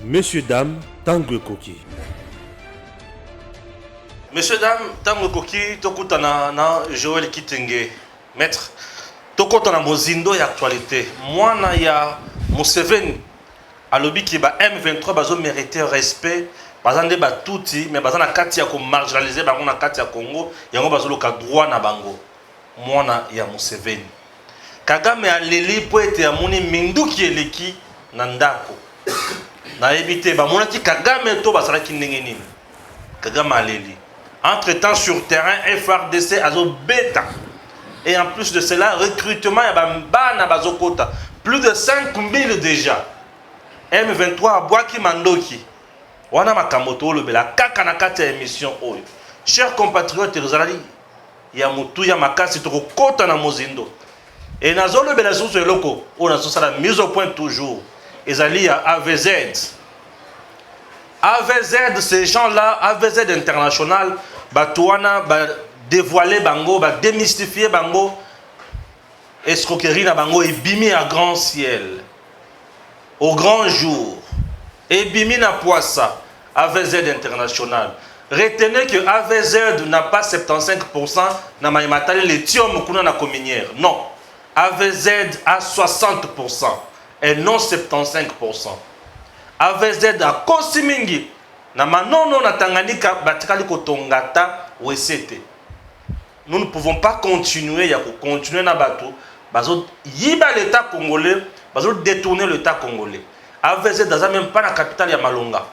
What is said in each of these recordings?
Messieurs, dames, Tanguy Koki. Messieurs, dames, Tanguy Koki, Tokutana na Joël Kitenge. Maître, Tokutana Mozindo et actualité. Moi, ya Museveni, à l'objet qui ba M23 bazo mériter respect. Bazande ba touti, mais bazana kati ya ko marginaliser bango na kati ya Congo, yango bazolo ka droit na bango. Moi ya Museveni. Kagame aleli po ete amoni minduki eleki na ndako. Na éviter ba monaki Kagame to basalaki ndenge nini. Kagame aleli. Entre-temps sur terrain FRDC azo beta. Et en plus de cela, recrutement ya bana bazokota. Plus de 5000 déjà. M23 Bwaki Mandoki. Wana makamoto lobela kaka na kati ya émission oyo. Chers compatriotes ezali ya mutu ya makasi to kota na mozindo. Et nazo lobela susu eloko on a ça la mise au point toujours. Ezali ya AVZ. AVZ, ces gens-là, AVZ international, batouana ba dévoiler bango, ba démystifier bango, escroquerie na bango et bimi à grand ciel, au grand jour. Et bimi na poissa, AVZ international. Retenez que AVZ n'a pas 75% na maimatali les tiom kuna na cominière. Non, AVZ a 60% et non 75%. AVZ a Kosimingi na manono na Tanganyika batikali kotongata wesete. Nous ne pouvons pas continuer ya continuer na bato bazo yiba l'état congolais, bazo détourner l'état congolais. AVZ daza même pas na capitale ya Malonga.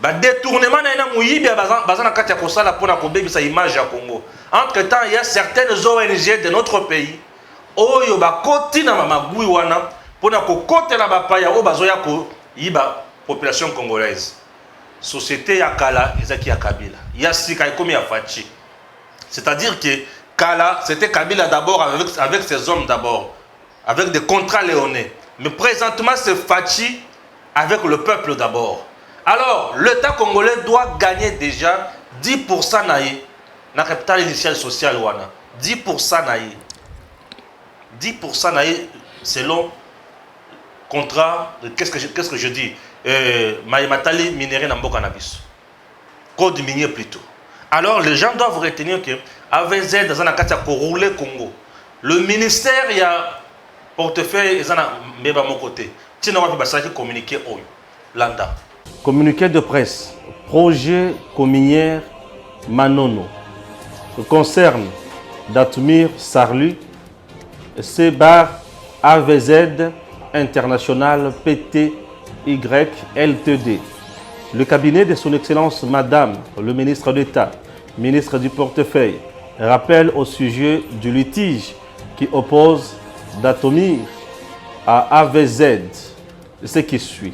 Ba détournement na ina muyibi baza na kati ya kosala pona ko bebisa image ya Congo. Entre-temps, il y a certaines ONG de notre pays oyo ba koti na mamagui wana pona ko kotela ba paya o bazo ya ko yiba population congolaise. Société ya Kala, ezaki ya Kabila. Ya Sika comme ya Fachi. C'est-à-dire que Kala, c'était Kabila d'abord avec ses hommes d'abord, avec des contrats léonais. Mais présentement, c'est Fachi avec le peuple d'abord. Alors, l'État congolais doit gagner déjà 10% naïe na capital initial social wana. 10% naïe. 10% naïe selon contrat, qu'est-ce que je dis? Maïmatali minéré na mboka na biso. Code minier plutôt. Alors les gens doivent retenir que AVZ dans un kati ko rouler Congo. Le ministère il y a portefeuille ezana meba mon côté. Tina wa ba saki communiquer oyo. Landa. Communiqué de presse. Projet cominière Manono. Concerne Datumir Sarlu, C-Bar AVZ International PTY LTD. Le cabinet de son Excellence Madame le ministre d'État, ministre du portefeuille, rappelle au sujet du litige qui oppose Datomir à AVZ ce qui suit.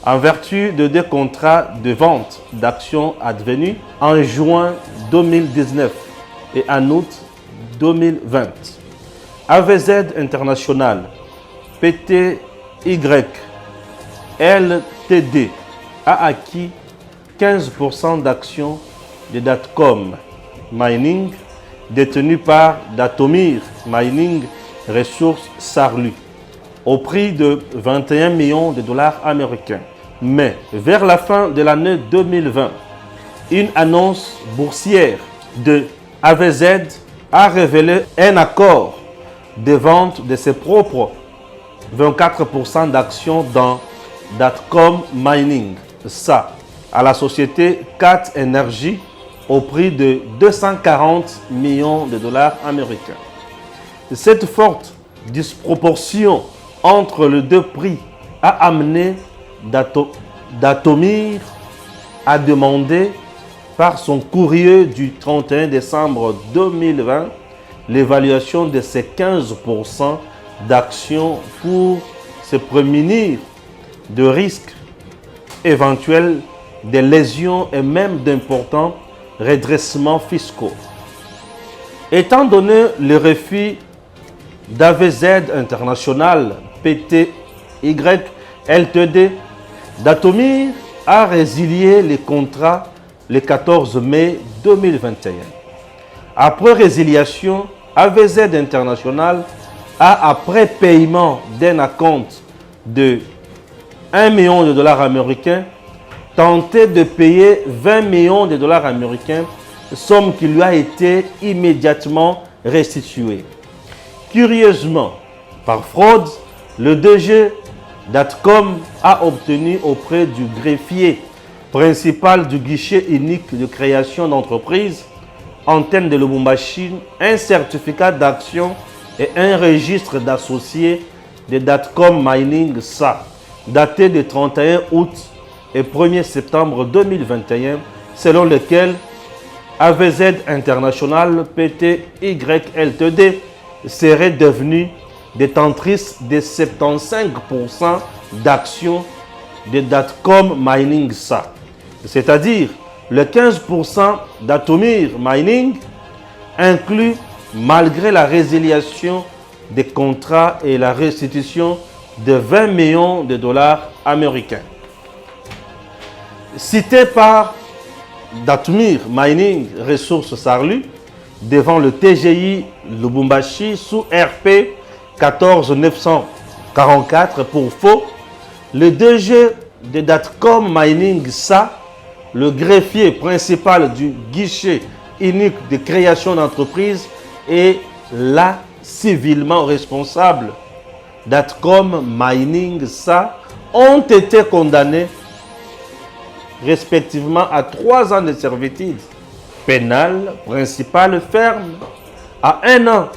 En vertu de deux contrats de vente d'actions advenus en juin 2019 et en août 2020, AVZ International PTY LTD a acquis 15% d'actions de Datcom Mining détenues par Datomir Mining Ressources Sarlu au prix de 21 millions de dollars américains. Mais vers la fin de l'année 2020, une annonce boursière de AVZ a révélé un accord de vente de ses propres 24% d'actions dans Datcom Mining, ça, à la société 4 Energy au prix de 240 millions de dollars américains. Cette forte disproportion entre les deux prix a amené Datomir à demander par son courrier du 31 décembre 2020 l'évaluation de ces 15% d'actions pour se prémunir de risques éventuels de lésions et même d'importants redressements fiscaux. Étant donné le refus d'AVZ International PTY LTD, Datomir a résilié les contrats le 14 mai 2021. Après résiliation, AVZ International a, après paiement d'un acompte de 1 million de dollars américains tentait de payer 20 millions de dollars américains, somme qui lui a été immédiatement restituée. Curieusement, par fraude, le DG Datcom a obtenu auprès du greffier principal du guichet unique de création d'entreprise, Antenne de Lubumbashi, un certificat d'action et un registre d'associés de Datcom Mining SA, daté du 31 août et 1er septembre 2021, selon lequel AVZ International Pty Ltd serait devenue détentrice de 75% d'actions de Datcom Mining SA, c'est-à-dire le 15% d'Atomir Mining, inclus malgré la résiliation des contrats et la restitution de 20 millions de dollars américains. Cité par Datomir Mining Ressources Sarlu devant le TGI Lubumbashi sous RP 14944 pour faux, le DG de Datcom Mining SA, le greffier principal du guichet unique de création d'entreprise et la civilement responsable Datcom Mining SA ont été condamnés respectivement à 3 ans de servitude pénale principale ferme, à 1 an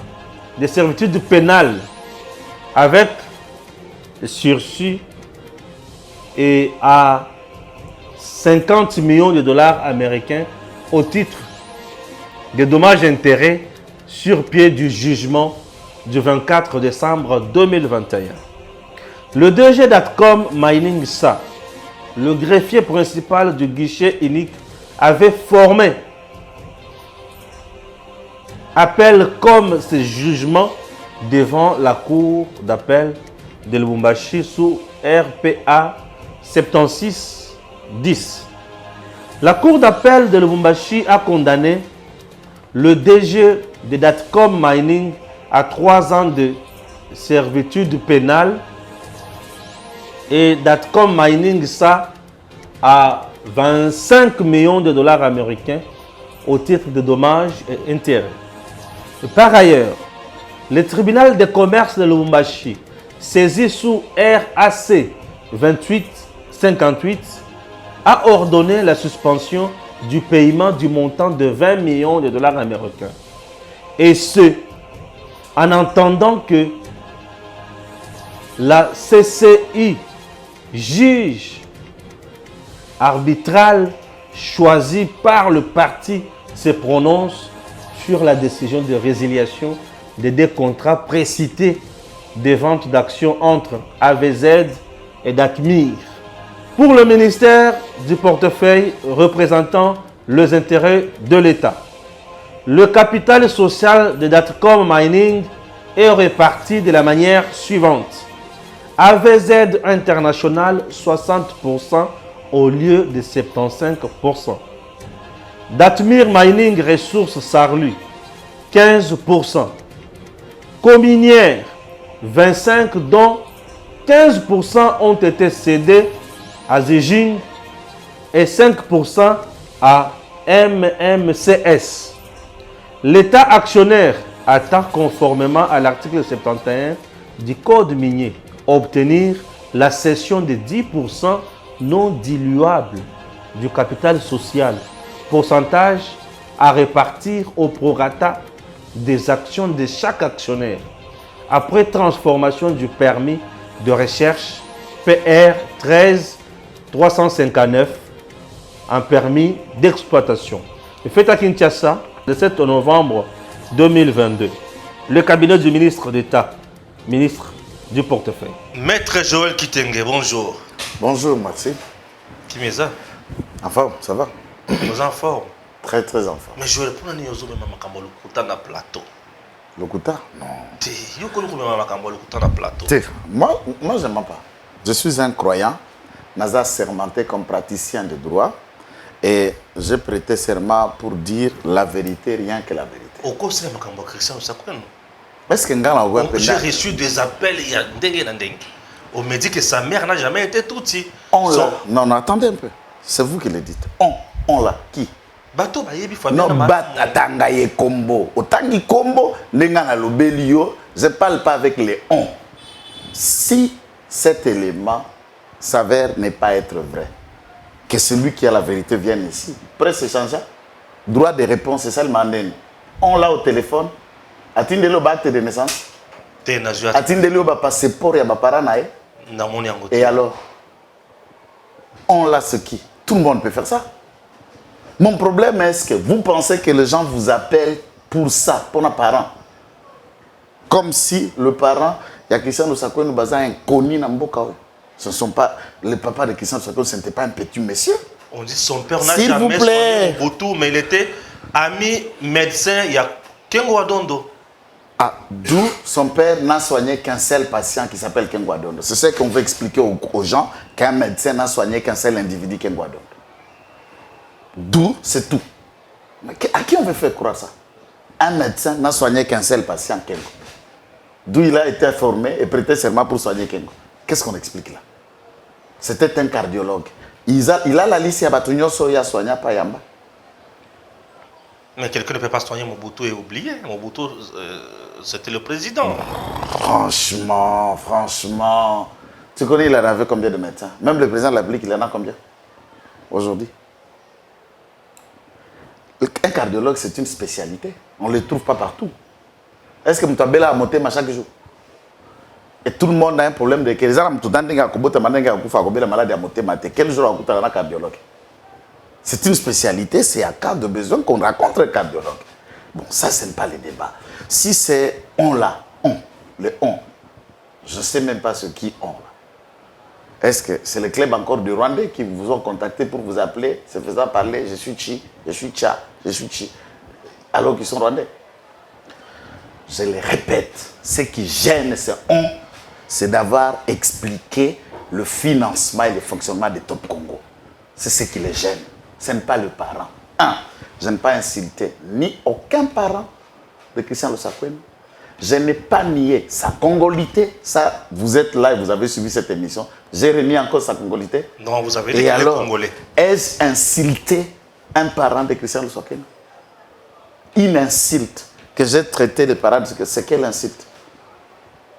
de servitude pénale avec sursis et à 50 millions de dollars américains au titre des dommages-intérêts sur pied du jugement du 24 décembre 2021. Le DG Datcom Mining SA, le greffier principal du guichet unique, avait formé appel comme ce jugement devant la cour d'appel de Lubumbashi sous RPA 76-10. La cour d'appel de Lubumbashi a condamné le DG de Datcom Mining à 3 ans de servitude pénale et Datcom Mining SA à 25 millions de dollars américains au titre de dommages et intérêts. Par ailleurs, le tribunal de commerce de Lubumbashi, saisi sous RAC 2858, a ordonné la suspension du paiement du montant de 20 millions de dollars américains. Et ce, en entendant que la CCI, juge arbitral choisi par le parti, se prononce sur la décision de résiliation des 2 contrats précités de vente d'actions entre AVZ et Datmir. Pour le ministère du portefeuille représentant les intérêts de l'État, le capital social de Datcom Mining est réparti de la manière suivante. AVZ International 60% au lieu de 75%. Datmir Mining Ressources Sarlu 15%. Cominière 25%, dont 15% ont été cédés à Zijing et 5% à MMCS. L'État actionnaire attend, conformément à l'article 71 du Code minier, obtenir la cession de 10% non diluable du capital social, pourcentage à répartir au prorata des actions de chaque actionnaire, après transformation du permis de recherche PR 13 359 en permis d'exploitation. Fait à Kinshasa, le 7 novembre 2022, le cabinet du ministre d'État, ministre du portefeuille. Maître Joël Kitenge, bonjour. Bonjour, merci. Kimeza. En forme, ça va? Nous en forme. Très, très en forme. Mais Joël, pour nous, nous avons un plateau. Lokuta? Non. Moi, je ne mens pas. Je suis un croyant, Naza sermenté comme praticien de droit, et j'ai prêté serment pour dire la vérité, rien que la vérité. J'ai reçu reçu des appels, il y a dengue. On me dit que sa mère n'a jamais été touti. On l'a. Non, non, attendez un peu. C'est vous qui le dites. On l'a. Qui? Bato ba yebi famille. Non, batanga ye combo. Otangi combo, nenga na lobelio. Je ne parle pas avec les on. Si cet élément s'avère ne pas être vrai, que celui qui a la vérité vienne ici, presse échangeable, droit de réponse, c'est ça le mandat. On l'a au téléphone. Attendez-le au acte de naissance. Attendez-le au passeport et à parents. Et alors, on l'a ce qui? Tout le monde peut faire ça. Mon problème est que vous pensez que les gens vous appellent pour ça, pour nos parents. Comme si le parent, il y a Christian Lusako nous basant un connu dans Mboka. Ce ne sont pas les papas de Christian Lusako, ce n'était pas un petit monsieur. On dit son père n'a jamais soigné Mobutu, mais il était ami médecin, il y a Kengo Adondo. Ah, d'où son père n'a soigné qu'un seul patient qui s'appelle Kengo Adondo. C'est ce qu'on veut expliquer aux gens, qu'un médecin n'a soigné qu'un seul individu, Kengo Adondo. D'où, c'est tout. Mais à qui on veut faire croire ça? Un médecin n'a soigné qu'un seul patient, Kengo. D'où il a été formé et prêté serment pour soigner Kengo. Qu'est-ce qu'on explique là? C'était un cardiologue. Il a la liste à Batunyo Soya soigné par Yamba. Mais quelqu'un ne peut pas soigner Mobutu et oublier. Mobutu, c'était le président. Franchement. Tu connais, il en avait combien de médecins? Même le président de la République, il en a combien aujourd'hui? Un cardiologue, c'est une spécialité. On ne le trouve pas partout. Est-ce que Moutabela a monté chaque jour? Et tout le monde a un problème de quel jour un cardiologue? C'est une spécialité, c'est à cas de besoin qu'on rencontre un cardiologue. Bon, ça, ce n'est pas le débat. Si c'est le je ne sais même pas ce qui on là. Est-ce que c'est le club encore du Rwandais qui vous ont contacté pour vous appeler, se faisant parler, je suis Chi, je suis Tcha, je suis Chi, alors qu'ils sont Rwandais? Je le répète, ce qui gêne c'est d'avoir expliqué le financement et le fonctionnement de Top Congo. C'est ce qui les gêne. Ce n'est pas le parent. Je n'ai pas insulté ni aucun parent de Christian Lusako. Je n'ai pas nié sa congolité. Ça, vous êtes là et vous avez suivi cette émission. J'ai remis encore sa congolité. Non, vous avez dit qu'il est congolais. Ai-je insulté un parent de Christian Lusako? Une insulte que j'ai traité de parents, c'est quelle insulte?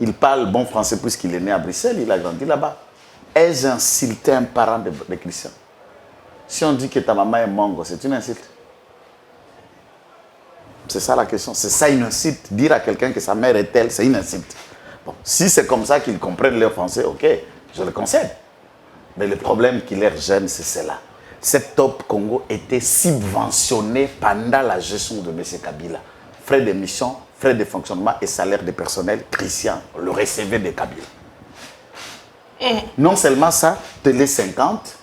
Il parle bon français puisqu'il est né à Bruxelles, il a grandi là-bas. Ai-je insulté un parent de Christian? Si on dit que ta maman est mongo, c'est une insulte. C'est ça la question. C'est ça une insulte. Dire à quelqu'un que sa mère est telle, c'est une insulte. Bon, si c'est comme ça qu'ils comprennent leur français, ok, je le concède. Mais le problème qui leur gêne, c'est cela. Cette Top Congo était subventionné pendant la gestion de M. Kabila. Frais d'émission, frais de fonctionnement et salaire de personnel, Christian le recevait de Kabila. Non seulement ça, Télé 50,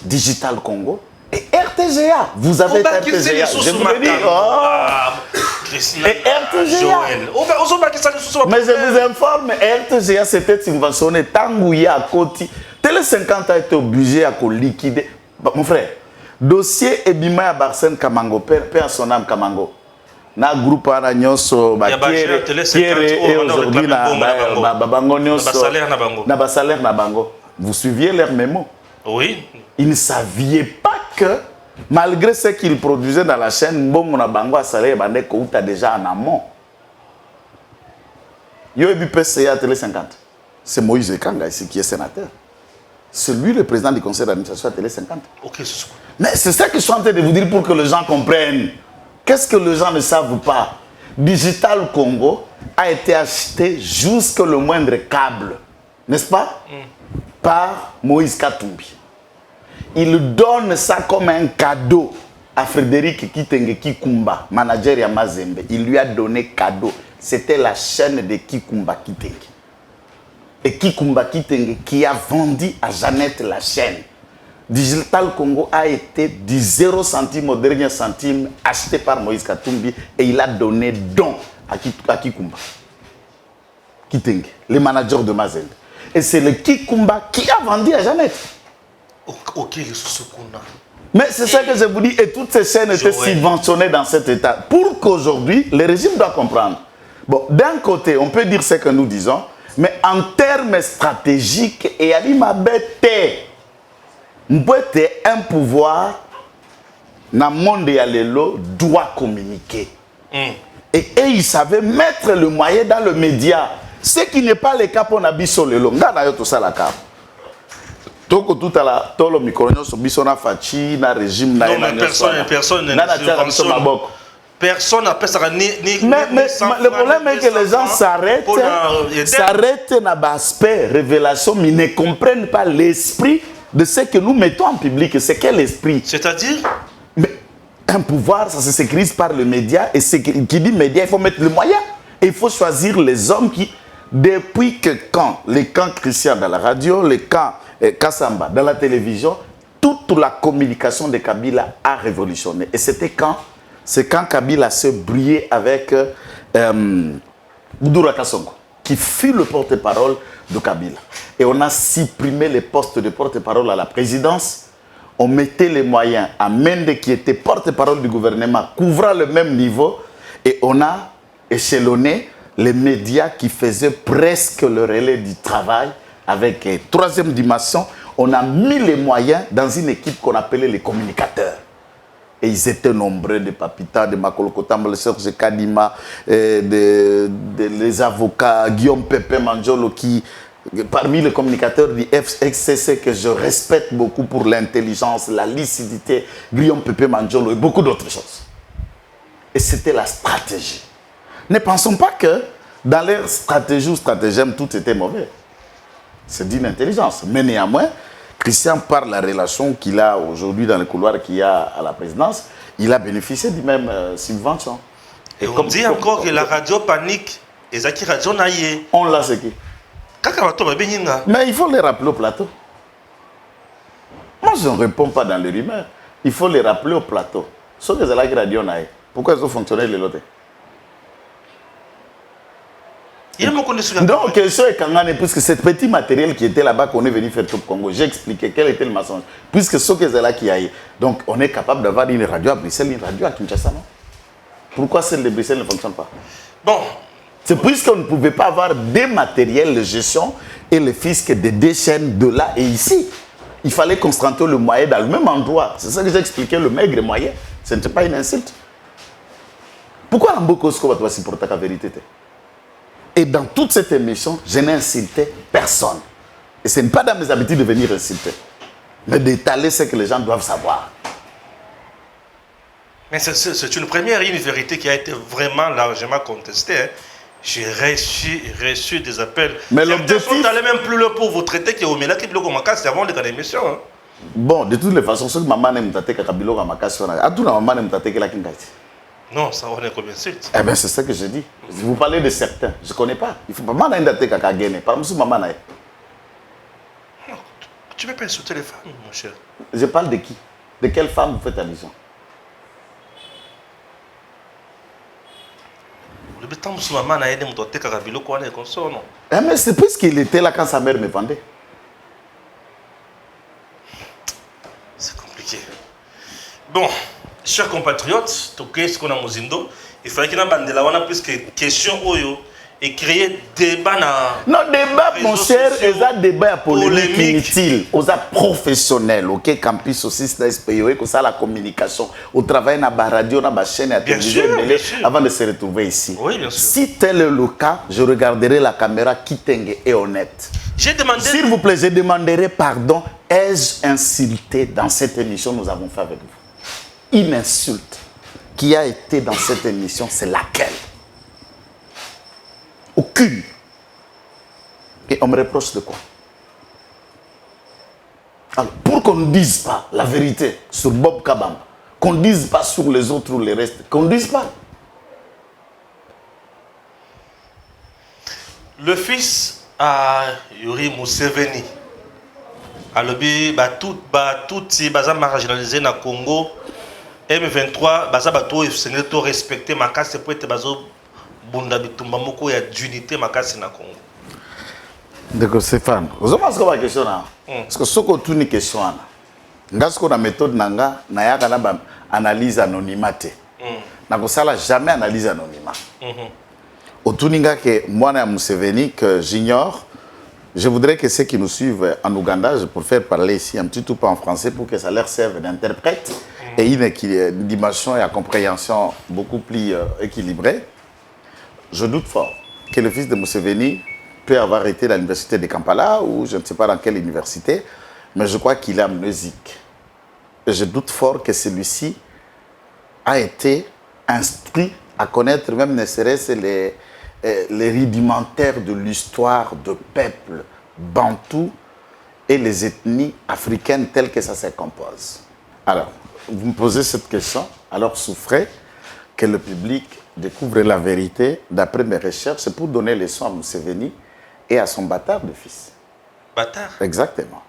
Digital Congo et RTGA. Vous avez RTGA. Je vous le dis. Et RTGA. Mais je vous informe, RTGA s'était subventionné. Tangouya à Koti. Télé 50 a été obligé à liquider. Mon frère, dossier Ebima à Barsène Kamango, père son âme Kamango. Na groupe à Nyonso, et aujourd'hui na salaire na bango. Vous suiviez leurs mémos? Oui. Ils ne saviez pas que, malgré ce qu'ils produisaient dans la chaîne, Mbongo na bango a salaire bandé Kouta déjà en amont. Yo ebi PCA Télé 50. C'est Moïse Ekanga ici qui est sénateur. C'est lui le président du conseil d'administration à Télé 50. Ok, c'est mais c'est ça que je suis en train de vous dire pour que les gens comprennent. Qu'est-ce que les gens ne savent pas? Digital Congo a été acheté jusqu'au le moindre câble, n'est-ce pas? Par Moïse Katumbi. Il donne ça comme un cadeau à Frédéric Kitenge Kikumba, manager à Mazembe. Il lui a donné cadeau. C'était la chaîne de Kikumba Kitenge. Et Kikumba Kitenge qui a vendu à Jeannette la chaîne. Digital Congo a été du 0 centime au dernier centime acheté par Moïse Katumbi et il a donné don à Kikumba Kitenge, le manager de Mazembe. Et c'est le Kikumba qui a vendu à Jeannette. Ok, les sous-secours. Mais c'est ça que je vous dis. Et toutes ces chaînes étaient subventionnées dans cet état. Pour qu'aujourd'hui, le régime doit comprendre. Bon, d'un côté, on peut dire ce que nous disons, mais en termes stratégiques, et Ali Mabete, un pouvoir, dans le monde de Yalelo, doit communiquer. Et il savait mettre le moyen dans le média. Ce qui n'est pas le cas pour Nabiso Lelo. Regarde tout ça la carte. Toko tout à la tolo microno sur Bisona Fachi na régime na. Non mais personne n'appelle ça ni. Mais le problème est que les gens s'arrêtent dans l'aspect révélation, mais ils ne comprennent pas l'esprit de ce que nous mettons en public. C'est quel esprit? C'est-à-dire? Un pouvoir, ça se sécurise par le média, et qui dit média, il faut mettre le moyen. Et il faut choisir les hommes qui, depuis que quand les camps chrétiens dans la radio, les camps Kassamba dans la télévision, toute la communication de Kabila a révolutionné. Et c'était quand? C'est quand Kabila s'est brouillé avec Boudou Rakasongo, qui fut le porte-parole de Kabila. Et on a supprimé les postes de porte-parole à la présidence. On mettait les moyens à Mende, qui était porte-parole du gouvernement, couvrant le même niveau, et on a échelonné les médias qui faisaient presque le relais du travail avec troisième dimension. On a mis les moyens dans une équipe qu'on appelait les communicateurs. Et ils étaient nombreux, de Papita, de Makolokotam, le Serge Kadima, les avocats, Guillaume Pépé Manjolo, qui... Parmi les communicateurs du FXCC que je respecte beaucoup pour l'intelligence, la lucidité, Guillaume Pépé Manjolo et beaucoup d'autres choses. Et c'était la stratégie. Ne pensons pas que dans leur stratégie ou stratagème, tout était mauvais. C'est d'une intelligence. Mais néanmoins, Christian, par la relation qu'il a aujourd'hui dans le couloir qu'il y a à la présidence, il a bénéficié du même subvention. Et on dit encore que la radio panique, et Zaki Radio naïe. On l'a ce qui. Mais il faut les rappeler au plateau. Moi, je ne réponds pas dans les rumeurs. Il faut les rappeler au plateau. Sauf que c'est là que la radio naïe. Pourquoi ils ont fonctionné les lotés? Donc, question est Kangane, puisque ce petit matériel qui était là-bas qu'on est venu faire tout le Congo, j'ai expliqué quel était le mensonge. Puisque ce que c'est là qui a eu. Donc, on est capable d'avoir une radio à Bruxelles, une radio à Kinshasa, non? Pourquoi celle de Bruxelles ne fonctionne pas? Bon. C'est puisqu'on ne pouvait pas avoir des matériels de gestion et le fisc de deux chaînes de là et ici. Il fallait concentrer le moyen dans le même endroit. C'est ça que j'ai expliqué, le maigre moyen. Ce n'était pas une insulte. Pourquoi Nambokosko va supporter la vérité? Et dans toute cette émission, je n'ai insulté personne. Et ce n'est pas dans mes habitudes de venir insulter, mais d'étaler ce que les gens doivent savoir. Mais c'est une première, une vérité qui a été vraiment largement contestée. Hein. J'ai reçu des appels. Mais l'objectif... sont allés même plus loin pour vous traiter que Omela qui bloque ma casse avant l'émission. Hein. Bon, de toutes les façons, ce que maman n'aime t'attaquer à Kabilo à ma casse, à tout la maman n'aime t'attaquer la Kingaïti. Non, ça on est comme insulte. Eh bien, c'est ça que je dis. Vous parlez de certains. Je ne connais pas. Il faut pas maman n'aime t'attaquer à Kagene. Par exemple, maman n'aime. Tu ne peux pas insulter les femmes, mon cher. Je parle de qui? De quelle femme vous faites allusion? Mais c'est puisqu'il était là quand sa mère me vendait. C'est compliqué. Bon, chers compatriotes, il fallait qu'il y ait un plus que question et créer débat. Non, débat, mon cher, c'est un débat polémique inutile. Aux professionnels, ok, campus aussi, SPO, que ça la communication, au travail dans la radio, dans la chaîne, à la télévision, avant de se retrouver ici. Oui, bien sûr. Si tel est le cas, je regarderai la caméra qui est honnête. S'il vous plaît, je demanderai pardon. Ai-je insulté dans cette émission que nous avons fait avec vous? Une insulte qui a été dans cette émission, c'est laquelle? Aucune. Et on me reproche de quoi? Alors, pour qu'on ne dise pas la vérité sur Bob Kabam, qu'on ne dise pas sur les autres ou les restes, qu'on ne dise pas. Le fils à Yuri Museveni, à l'objet, tout si baza marginalisé na Congo, M23, baza bato et tout respecter ma casse pour être bazo bunda bitumba moko ya d'unité ma casse na Congo. D'accord, Stéphane. Vous avez une question là? Parce que ce que tu une question là, parce que la méthode nanga na ya kana ba analyse anonymité. Na ko sala jamais analyse anonymat. Otuninga que moi na Museveni que j'ignore Je voudrais que ceux qui nous suivent en Ouganda, je préfère parler ici un petit peu en français pour que ça leur serve d'interprète et une dimension et une compréhension beaucoup plus équilibrée. Je doute fort que le fils de Museveni peut avoir été à l'université de Kampala ou je ne sais pas dans quelle université, mais je crois qu'il est amnésique. Et je doute fort que celui-ci a été instruit à connaître même ne serait-ce les rudimentaires de l'histoire de peuples bantous et les ethnies africaines telles que ça se compose. Alors, vous me posez cette question, alors souffrez que le public découvre la vérité d'après mes recherches. C'est pour donner leçon à Museveni et à son bâtard de fils. Bâtard? Exactement.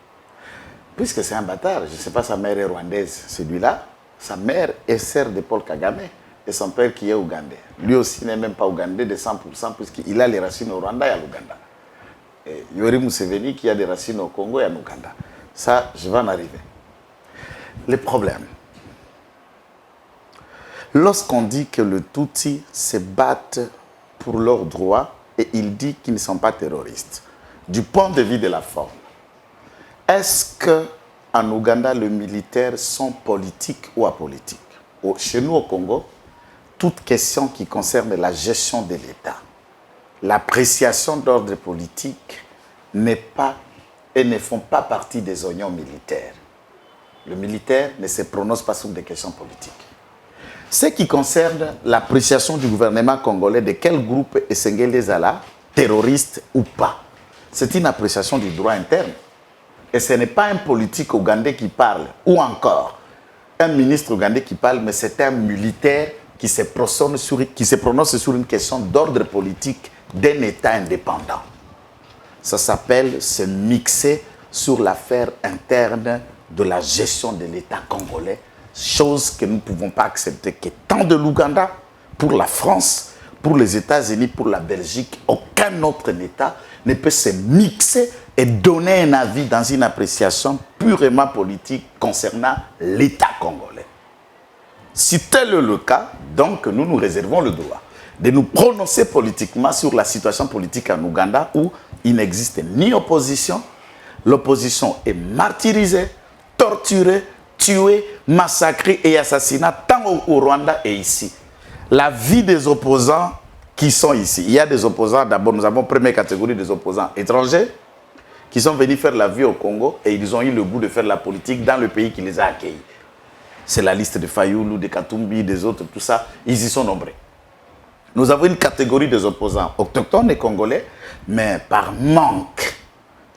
Puisque c'est un bâtard, je ne sais pas, sa mère est rwandaise, celui-là, sa mère est sœur de Paul Kagame et son père qui est ougandais. Lui aussi n'est même pas ougandais de 100% puisqu'il a les racines au Rwanda et à l'Ouganda. Et Yoweri Museveni qui a des racines au Congo et en Ouganda. Ça, je vais en arriver. Les problèmes. Lorsqu'on dit que les Tutsis se battent pour leurs droits et il dit qu'ils ne sont pas terroristes, du point de vue de la forme, est-ce qu'en Ouganda, les militaires sont politiques ou apolitiques? Chez nous au Congo, toute question qui concerne la gestion de l'État, l'appréciation d'ordre politique n'est pas et ne font pas partie des oignons militaires. Le militaire ne se prononce pas sur des questions politiques. Ce qui concerne l'appréciation du gouvernement congolais de quel groupe est Sengele Zala, terroriste ou pas, c'est une appréciation du droit interne. Et ce n'est pas un politique ougandais qui parle, ou encore un ministre ougandais qui parle, mais c'est un militaire qui se prononce sur une question d'ordre politique d'un État indépendant. Ça s'appelle se mixer sur l'affaire interne de la gestion de l'État congolais, chose que nous ne pouvons pas accepter que tant de l'Ouganda, pour la France, pour les États-Unis, pour la Belgique, aucun autre État ne peut se mixer et donner un avis dans une appréciation purement politique concernant l'État congolais. Si tel est le cas, donc nous nous réservons le droit de nous prononcer politiquement sur la situation politique en Ouganda où il n'existe ni opposition, l'opposition est martyrisée, torturée, tuée, massacrée et assassinée tant au Rwanda et ici. La vie des opposants qui sont ici, il y a des opposants, d'abord nous avons première catégorie des opposants étrangers qui sont venus faire la vie au Congo et ils ont eu le goût de faire la politique dans le pays qui les a accueillis. C'est la liste de Fayoulou, de Katumbi, des autres, tout ça, ils y sont nombreux. Nous avons une catégorie des opposants autochtones et congolais, mais par manque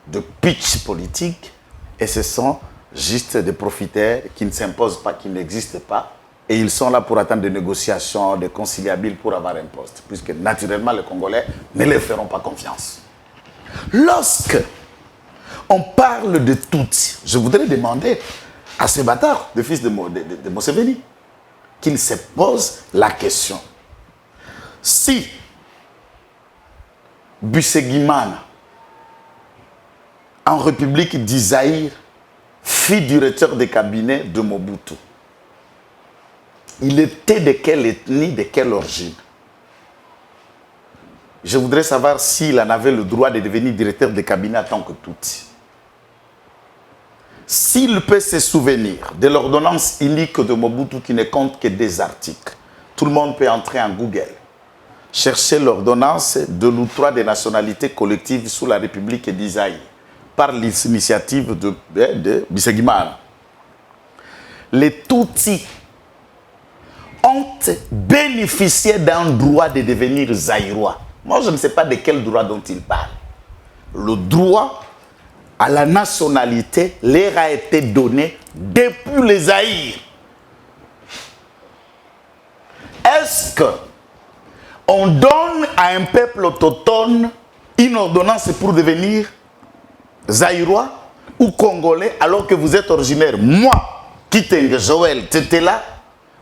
de pitch politique, et ce sont juste des profiteurs qui ne s'imposent pas, qui n'existent pas, et ils sont là pour attendre des négociations, des conciliables pour avoir un poste, puisque naturellement les Congolais ne leur feront pas confiance. Lorsque on parle de Tutsi, je voudrais demander à ces bâtards, le fils de Museveni, qu'ils se posent la question. Si Busegimana, en République d'Isaïr, fils directeur de cabinet de Mobutu, il était de quelle ethnie, de quelle origine? Je voudrais savoir s'il en avait le droit de devenir directeur de cabinet en tant que Tutsi. S'il peut se souvenir de l'ordonnance unique de Mobutu qui ne compte que des articles, tout le monde peut entrer en Google, chercher l'ordonnance de l'octroi des nationalités collectives sous la République d'Isaïe par l'initiative de Busegimana. Les Tutsis ont bénéficié d'un droit de devenir zaïrois. Moi, je ne sais pas de quel droit dont il parle. Le droit à la nationalité leur a été donné depuis les Zaïre. Est-ce qu'on donne à un peuple autochtone une ordonnance pour devenir zaïrois ou congolais alors que vous êtes originaire? Moi, Kitenge Joël Tetela,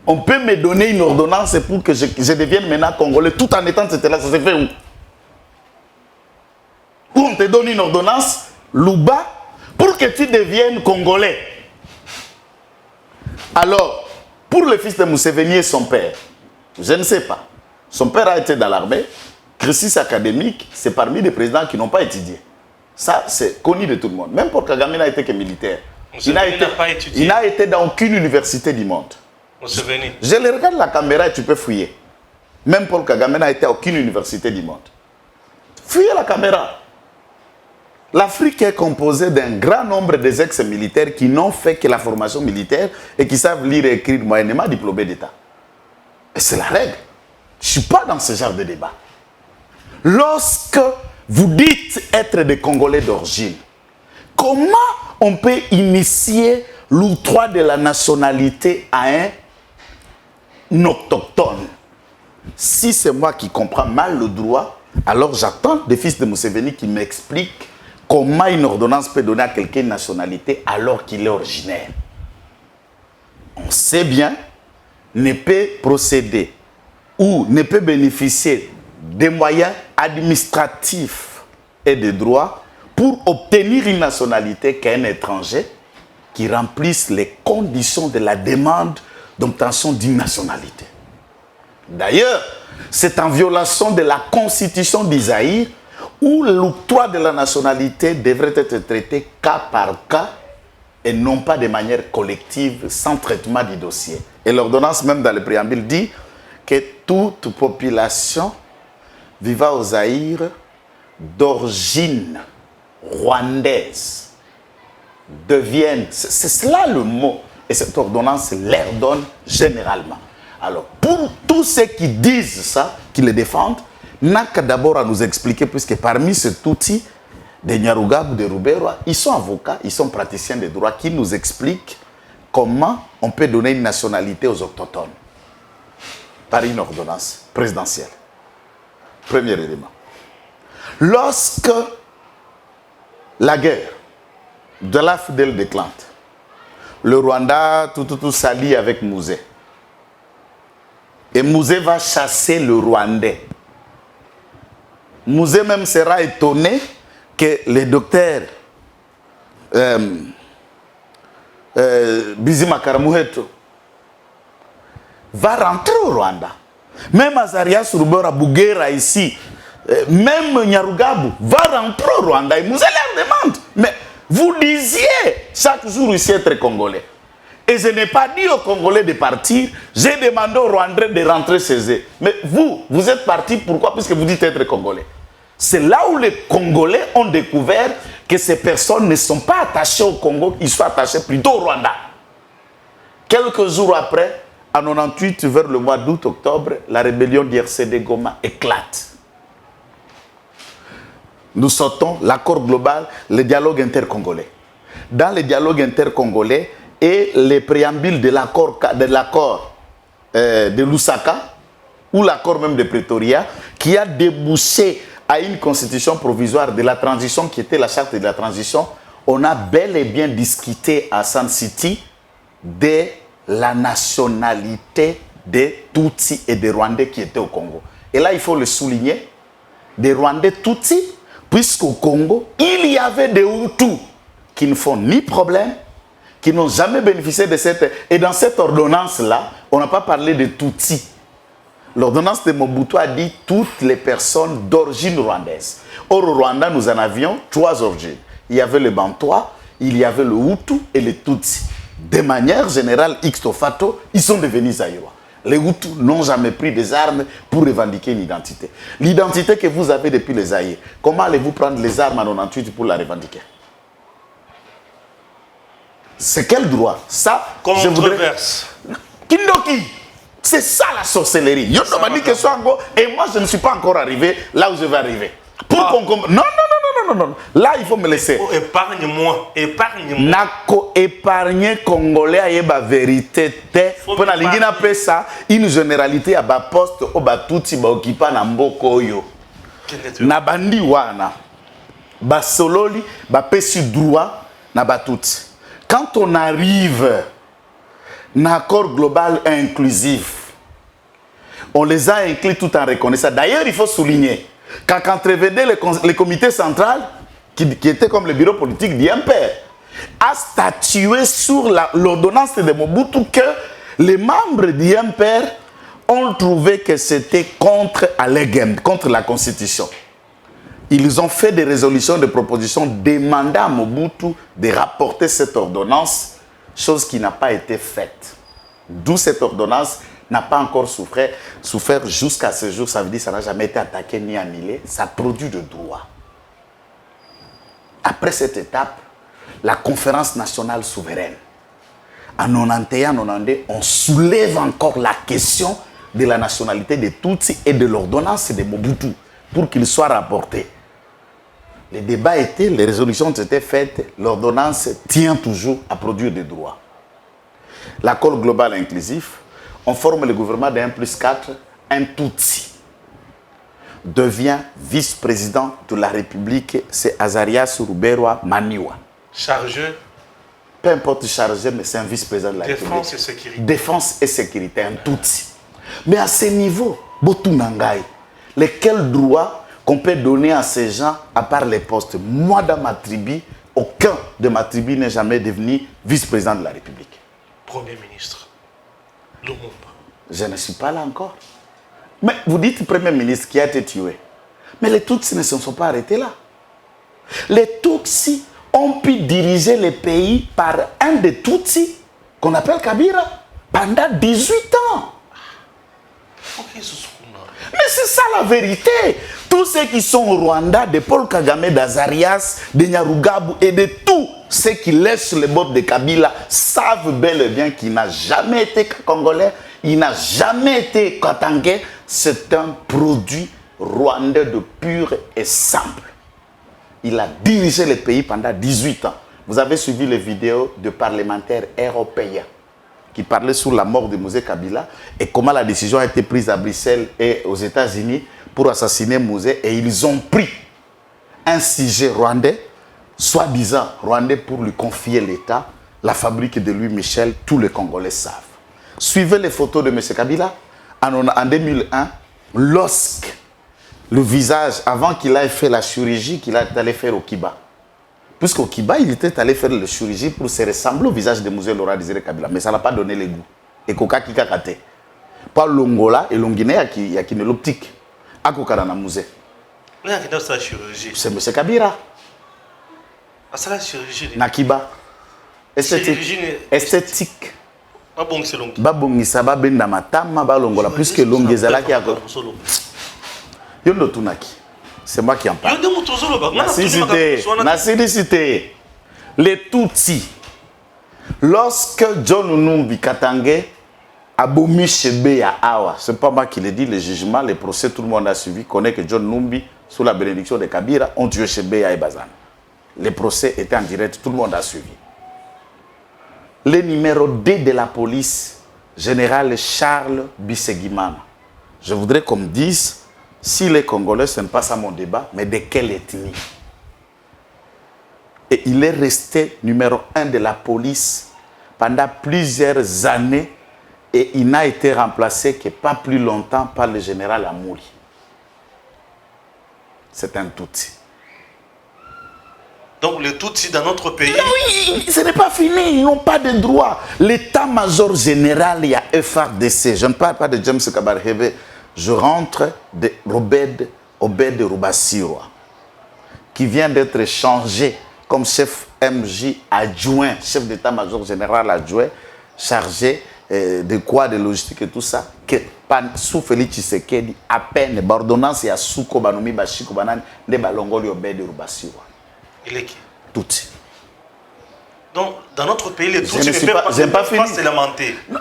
on peut me donner une ordonnance pour que je devienne maintenant congolais tout en étant Tetela. Ça se fait où? Ou on te donne une ordonnance Louba pour que tu deviennes congolais. Alors, pour le fils de Museveni et son père, je ne sais pas. Son père a été dans l'armée, cursus académique, c'est parmi les présidents qui n'ont pas étudié. Ça, c'est connu de tout le monde. Même pour Kagame n'a été que militaire. Il n'a été dans aucune université du monde. Je le regarde la caméra et tu peux fouiller. Même Paul Kagame n'a été à aucune université du monde. Fouillez la caméra. L'Afrique est composée d'un grand nombre des ex-militaires qui n'ont fait que la formation militaire et qui savent lire et écrire moyennement diplômés d'État. Et c'est la règle. Je ne suis pas dans ce genre de débat. Lorsque vous dites être des Congolais d'origine, comment on peut initier l'octroi de la nationalité à un autochtone? Si c'est moi qui comprends mal le droit, alors j'attends des fils de Museveni qui m'expliquent comment une ordonnance peut donner à quelqu'un une nationalité alors qu'il est originaire. On sait bien, ne peut procéder ou ne peut bénéficier des moyens administratifs et de droits pour obtenir une nationalité qu'un étranger qui remplisse les conditions de la demande d'obtention d'une nationalité. D'ailleurs, c'est en violation de la constitution d'Isaïe où l'octroi de la nationalité devrait être traité cas par cas et non pas de manière collective sans traitement du dossier. Et l'ordonnance même dans le préambule dit que toute population vivant au Zaïre d'origine rwandaise devienne, c'est cela le mot, et cette ordonnance leur donne généralement. Alors, pour tous ceux qui disent ça, qui le défendent, n'a qu'à d'abord à nous expliquer, puisque parmi cet outil des Nyarugab, de Ruberwa, ils sont avocats, ils sont praticiens de droit, qui nous expliquent comment on peut donner une nationalité aux autochtones par une ordonnance présidentielle. Premier élément. Lorsque la guerre de la Fidèle déclante, le Rwanda tout s'allie avec Mouzé. Et Mouzé va chasser le Rwandais. Mouzé même sera étonné que le docteur Bizima Karamuheto va rentrer au Rwanda. Même Azarias Rubera Bougera ici, même Nyarugabu va rentrer au Rwanda. Et Mouzé leur demande, mais vous disiez chaque jour ici être Congolais. Et je n'ai pas dit aux Congolais de partir, j'ai demandé aux Rwandais de rentrer chez eux. Mais vous êtes partis, pourquoi? Puisque vous dites être Congolais. C'est là où les Congolais ont découvert que ces personnes ne sont pas attachées au Congo, ils sont attachés plutôt au Rwanda. Quelques jours après, en 98, vers le mois d'août-octobre, la rébellion d'IRCD Goma éclate. Nous sortons l'accord global, le dialogue intercongolais. Dans le dialogue intercongolais et les préambules de l'accord de Lusaka, ou l'accord même de Pretoria, qui a débouché à une constitution provisoire de la transition qui était la charte de la transition, on a bel et bien discuté à Sun City de la nationalité des Tutsis et des Rwandais qui étaient au Congo. Et là, il faut le souligner, des Rwandais Tutsis, puisqu'au Congo, il y avait des Hutus qui ne font ni problème, qui n'ont jamais bénéficié de cette... Et dans cette ordonnance-là, on n'a pas parlé de Tutsis. L'ordonnance de Mobutu a dit toutes les personnes d'origine rwandaise. Or, au Rwanda, nous en avions 3 origines. Il y avait le Bantois, il y avait le Hutu et le Tutsi. De manière générale, ixto facto, ils sont devenus Zaïrois. Les Hutus n'ont jamais pris des armes pour revendiquer une identité. L'identité que vous avez depuis les Zaïre, comment allez-vous prendre les armes en 98 pour la revendiquer? C'est quel droit? Ça, je voudrais... Kindoki, c'est ça la sorcellerie. Yo m'a dit que Swango, et moi je ne suis pas encore arrivé là où je vais arriver. Pour qu'on comprenne. Non. Là, il faut me laisser. Oh, épargne-moi. Nako épargner Congolais à la vérité. Pour la ligue appelle ça une généralité à bas poste au batuti ba occupa na mboko yo. Na bandi wana. Ba sololi ba pesi droit na batuti. Quand on arrive un accord global et inclusif, on les a inclus tout en reconnaissant. D'ailleurs, il faut souligner quand entrevenait le comité central, qui était comme le bureau politique d'IMPR, a statué sur l'ordonnance de Mobutu que les membres d'IMPR ont trouvé que c'était contre la Constitution. Ils ont fait des résolutions, des propositions demandant à Mobutu de rapporter cette ordonnance, chose qui n'a pas été faite. D'où cette ordonnance n'a pas encore souffert jusqu'à ce jour. Ça veut dire que ça n'a jamais été attaqué ni annulé. Ça produit de droit. Après cette étape, la conférence nationale souveraine, en 91-92, on soulève encore la question de la nationalité des Tutsis et de l'ordonnance de Mobutu pour qu'il soit rapporté. Les débats étaient, les résolutions étaient faites, l'ordonnance tient toujours à produire des droits. L'accord global inclusif, on forme le gouvernement de 1+4, un Tutsi devient vice-président de la République, c'est Azarias Ruberwa Maniwa. Chargé. Peu importe chargé, mais c'est un vice-président de la République. Défense et sécurité. Défense et sécurité, un Tutsi. Mais à ce niveau, Botunangai, lesquels droits qu'on peut donner à ces gens à part les postes? Moi, dans ma tribu, aucun de ma tribu n'est jamais devenu vice-président de la République. Premier ministre. Lumumba. Je ne suis pas là encore. Mais vous dites Premier ministre qui a été tué. Mais les Tutsis ne se sont pas arrêtés là. Les Tutsis ont pu diriger le pays par un des Tutsis qu'on appelle Kabila pendant 18 ans. Mais c'est ça la vérité. Tous ceux qui sont au Rwanda, de Paul Kagame, d'Azarias, de Nyarugabu et de tous ceux qui laissent le bob de Kabila savent bel et bien qu'il n'a jamais été congolais, il n'a jamais été katangais. C'est un produit rwandais de pur et simple. Il a dirigé le pays pendant 18 ans. Vous avez suivi les vidéos de parlementaires européens qui parlaient sur la mort de Mosé Kabila et comment la décision a été prise à Bruxelles et aux États-Unis pour assassiner Mosé. Et ils ont pris un sujet rwandais, soi-disant rwandais, pour lui confier l'État, la fabrique de Louis Michel, tous les Congolais savent. Suivez les photos de M. Kabila en 2001, lorsque le visage, avant qu'il ait fait la chirurgie qu'il allait faire au Kiba. Puisqu'au Kiba, il était allé faire la chirurgie pour se ressembler au visage de Mosé Laurent Désiré Kabila. Mais ça n'a pas donné le goût. Et Koka Kikakate. Pas l'Ongola et l'Onguiné, il y a qui ne l'optique. À Kokara na Mosé. C'est M. Kabila. Ah, c'est la chirurgie. Nakiba. Esthétique. Esthétique. Babongisa babongisa babenda matama balongola puisque l'ongezala qui a yondo tunaki. C'est moi qui en parle. Cité. Les Tutsis. Lorsque John Numbi Katangé a bomi Chebe à Awa, c'est pas moi qui le dis, le jugement, les procès, tout le monde a suivi, connaît que John Numbi, sous la bénédiction de Kabila, ont tué Chebe à Ebazan. Les procès étaient en direct, tout le monde a suivi. Le numéro 2 de la police, général Charles Bisseguimana. Je voudrais qu'on me dise, si les Congolais, ce n'est pas ça mon débat, mais de quelle ethnie? Et il est resté numéro 1 de la police pendant plusieurs années et il n'a été remplacé que pas plus longtemps par le général Amouri. C'est un Tutsi. Donc les Tutsis dans notre pays... Oui, ce n'est pas fini, ils n'ont pas de droit. L'état-major général, il y a FRDC. Je ne parle pas de James Kabarebe. Je rentre de Obed Rubassirwa, qui vient d'être changé comme chef MJ adjoint, chef d'état-major général adjoint, chargé de quoi, de logistique et tout ça, que sous Félix Tshisekedi, à peine, l'ordonnance et à Souko Banoumi Bachiko Banan, de Balongoli Obed Rubassirwa. Il est qui? Tutsi. Donc, dans notre pays, les Tutsis ne peuvent pas se lamenter. Mais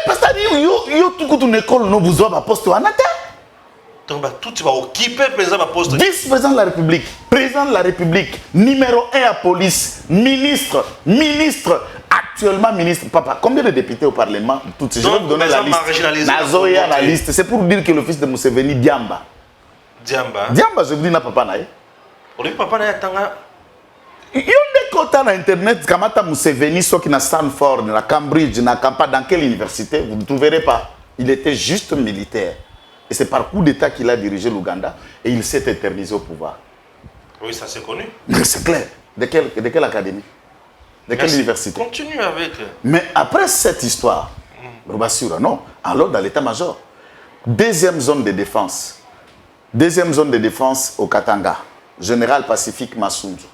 parce que tout une école, nous vous avez un poste en atteint. Donc, Tutsi va occuper président de poste. Vice-président de la République, président de la République, numéro 1 à police, ministre, actuellement ministre. Papa, combien de députés au Parlement? Tutsi. Je vais vous donner la liste. Nazoya la liste. C'est pour dire que le fils de Museveni, Diamba. Diamba, je vous dis, n'a papa naïe. Pour lui, papa naïe, il y a des quotas sur Internet, Kamata Museveni, ceux qui na Stanford, na Cambridge, na Kampa, dans quelle université, vous ne trouverez pas. Il était juste militaire. Et c'est par coup d'État qu'il a dirigé l'Ouganda et il s'est éternisé au pouvoir. Oui, ça c'est connu. C'est clair. De quelle académie? De quelle université? Continue avec. Mais après cette histoire, non, alors dans l'état-major, deuxième zone de défense au Katanga. général Pacifique Massunzu,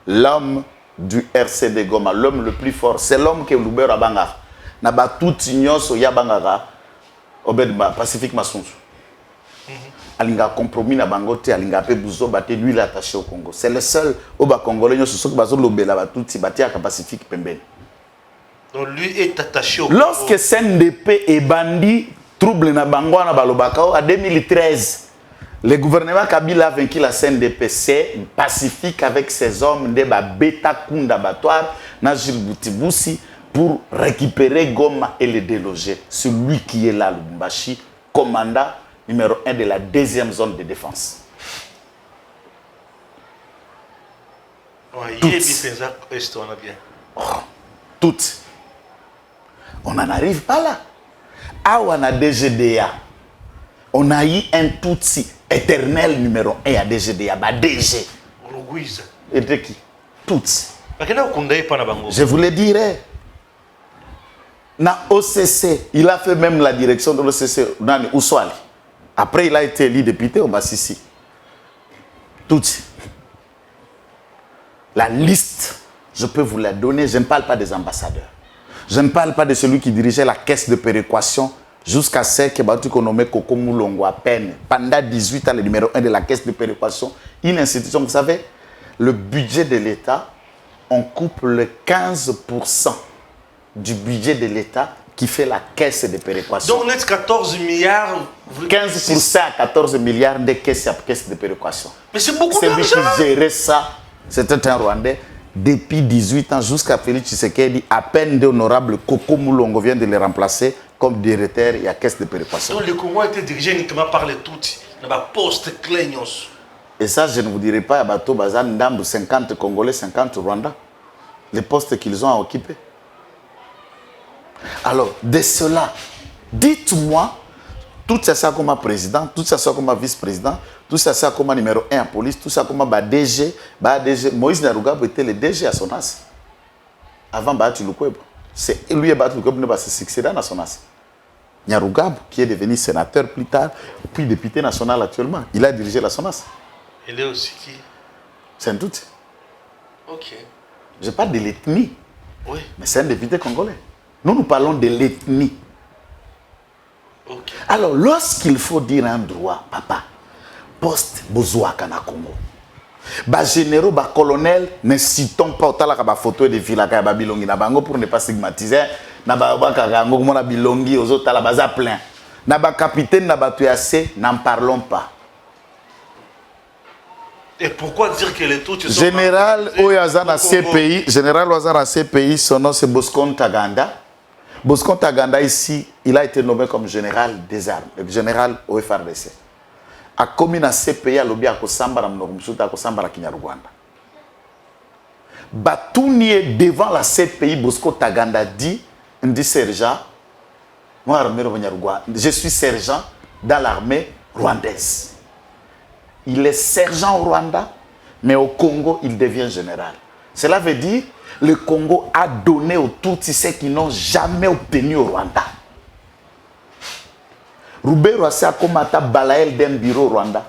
l'homme du RCD Goma, l'homme le plus fort, c'est l'homme que Lubero Bangara. Naba tout nyonso ya Bangara, Obed Pacifique Massunzu. Alinga compromis na bangote, alinga pe buzo bate, lui il est attaché au Congo. C'est le seul Oba Congolais nyonso soki bazo lobela ba tout bate ka Pacifique pembeni. Donc lui est attaché au Congo. Lorsque CNDP et Bandi trouble na bango na balobakao en 2013, le gouvernement Kabila a vaincu la CNDP. C'est pacifique avec ses hommes de Beta Kunda Batoire, Najil Boutiboussi, pour récupérer Goma et le déloger. Celui qui est là, Lubumbashi, commandant numéro 1 de la deuxième zone de défense. Toutes. On n'en arrive pas là. Ah, on a DGDA. On a eu un Tutsi éternel numéro 1 à DGDA. Bah, DG. Et de qui? Tutsi. Je vous le dirai. Na OCC, il a fait même la direction de l'OCC dans Ouswali. Après, il a été élu député au Massissi. Tutsi. La liste, je peux vous la donner. Je ne parle pas des ambassadeurs. Je ne parle pas de celui qui dirigeait la caisse de péréquation jusqu'à ce que Batuko nommé Koko Moulongo à peine. Pendant 18 ans, le numéro 1 de la caisse de péréquation, une institution, vous savez, le budget de l'État, on coupe le 15% du budget de l'État qui fait la caisse de péréquation. Donc, net 14 milliards. 15% à 14 milliards de caisse de péréquation. Mais c'est beaucoup d'argent. d'argent. Celui qui gérait ça, c'était un Rwandais. Depuis 18 ans jusqu'à Félix Tshisekedi, à peine d'honorable Koko Moulongo vient de le remplacer comme directeur et à caisse de péréquation. Donc le Congo a été dirigé uniquement par les Tutsis, dans la poste Clénios. Et ça, je ne vous dirai pas, à Bato Bazan, Ndambu, 50 Congolais, 50 Rwandais, les postes qu'ils ont occupés. Alors, de cela, dites-moi, tout ça comme président, tout ça comme vice-président, tout ça comme numéro 1 en police, tout ça comme DG, Moïse Narugabo était le DG à Sonas. Avant Bati Lukwebo. C'est lui et Bati Lukwebo ne se succéder à Sonas. Narugabo, qui est devenu sénateur plus tard, puis député national actuellement, il a dirigé la Sonas. Il est aussi qui? C'est un doute. Ok. Je parle de l'ethnie. Oui. Mais c'est un député congolais. Nous parlons de l'ethnie. Okay. Alors, lorsqu'il faut dire un droit, papa, poste Bozouaka na Congo. Ba généraux, ba colonel, ne citons pas autant la photo de Vilaka ba bilongi na bango pour ne pas stigmatiser. Na ba kango mona bilongi aux autres la baza plein. Na ba capitaine na ba tuyase, n'en parlons pas. Et pourquoi dire que les Tutsis sont Général Oyazana CPI, général Oyazana CPI, son nom c'est Boscon Taganda. Boscon Taganda ici, il a été nommé comme général des armes, général au FRDC. A commune à CPI à l'objet à Kosamba, à Mnogumsuta, à Kosamba, à Kinyarwanda. Batouni devant la CPI, Bosco Taganda dit, sergent, moi, je suis sergent dans l'armée rwandaise. Il est sergent au Rwanda, mais au Congo, il devient général. Cela veut dire le Congo a donné aux Tutsis ce qu'ils n'ont jamais obtenu au Rwanda. Lubero a combattu Balaël d'un bureau au Rwanda.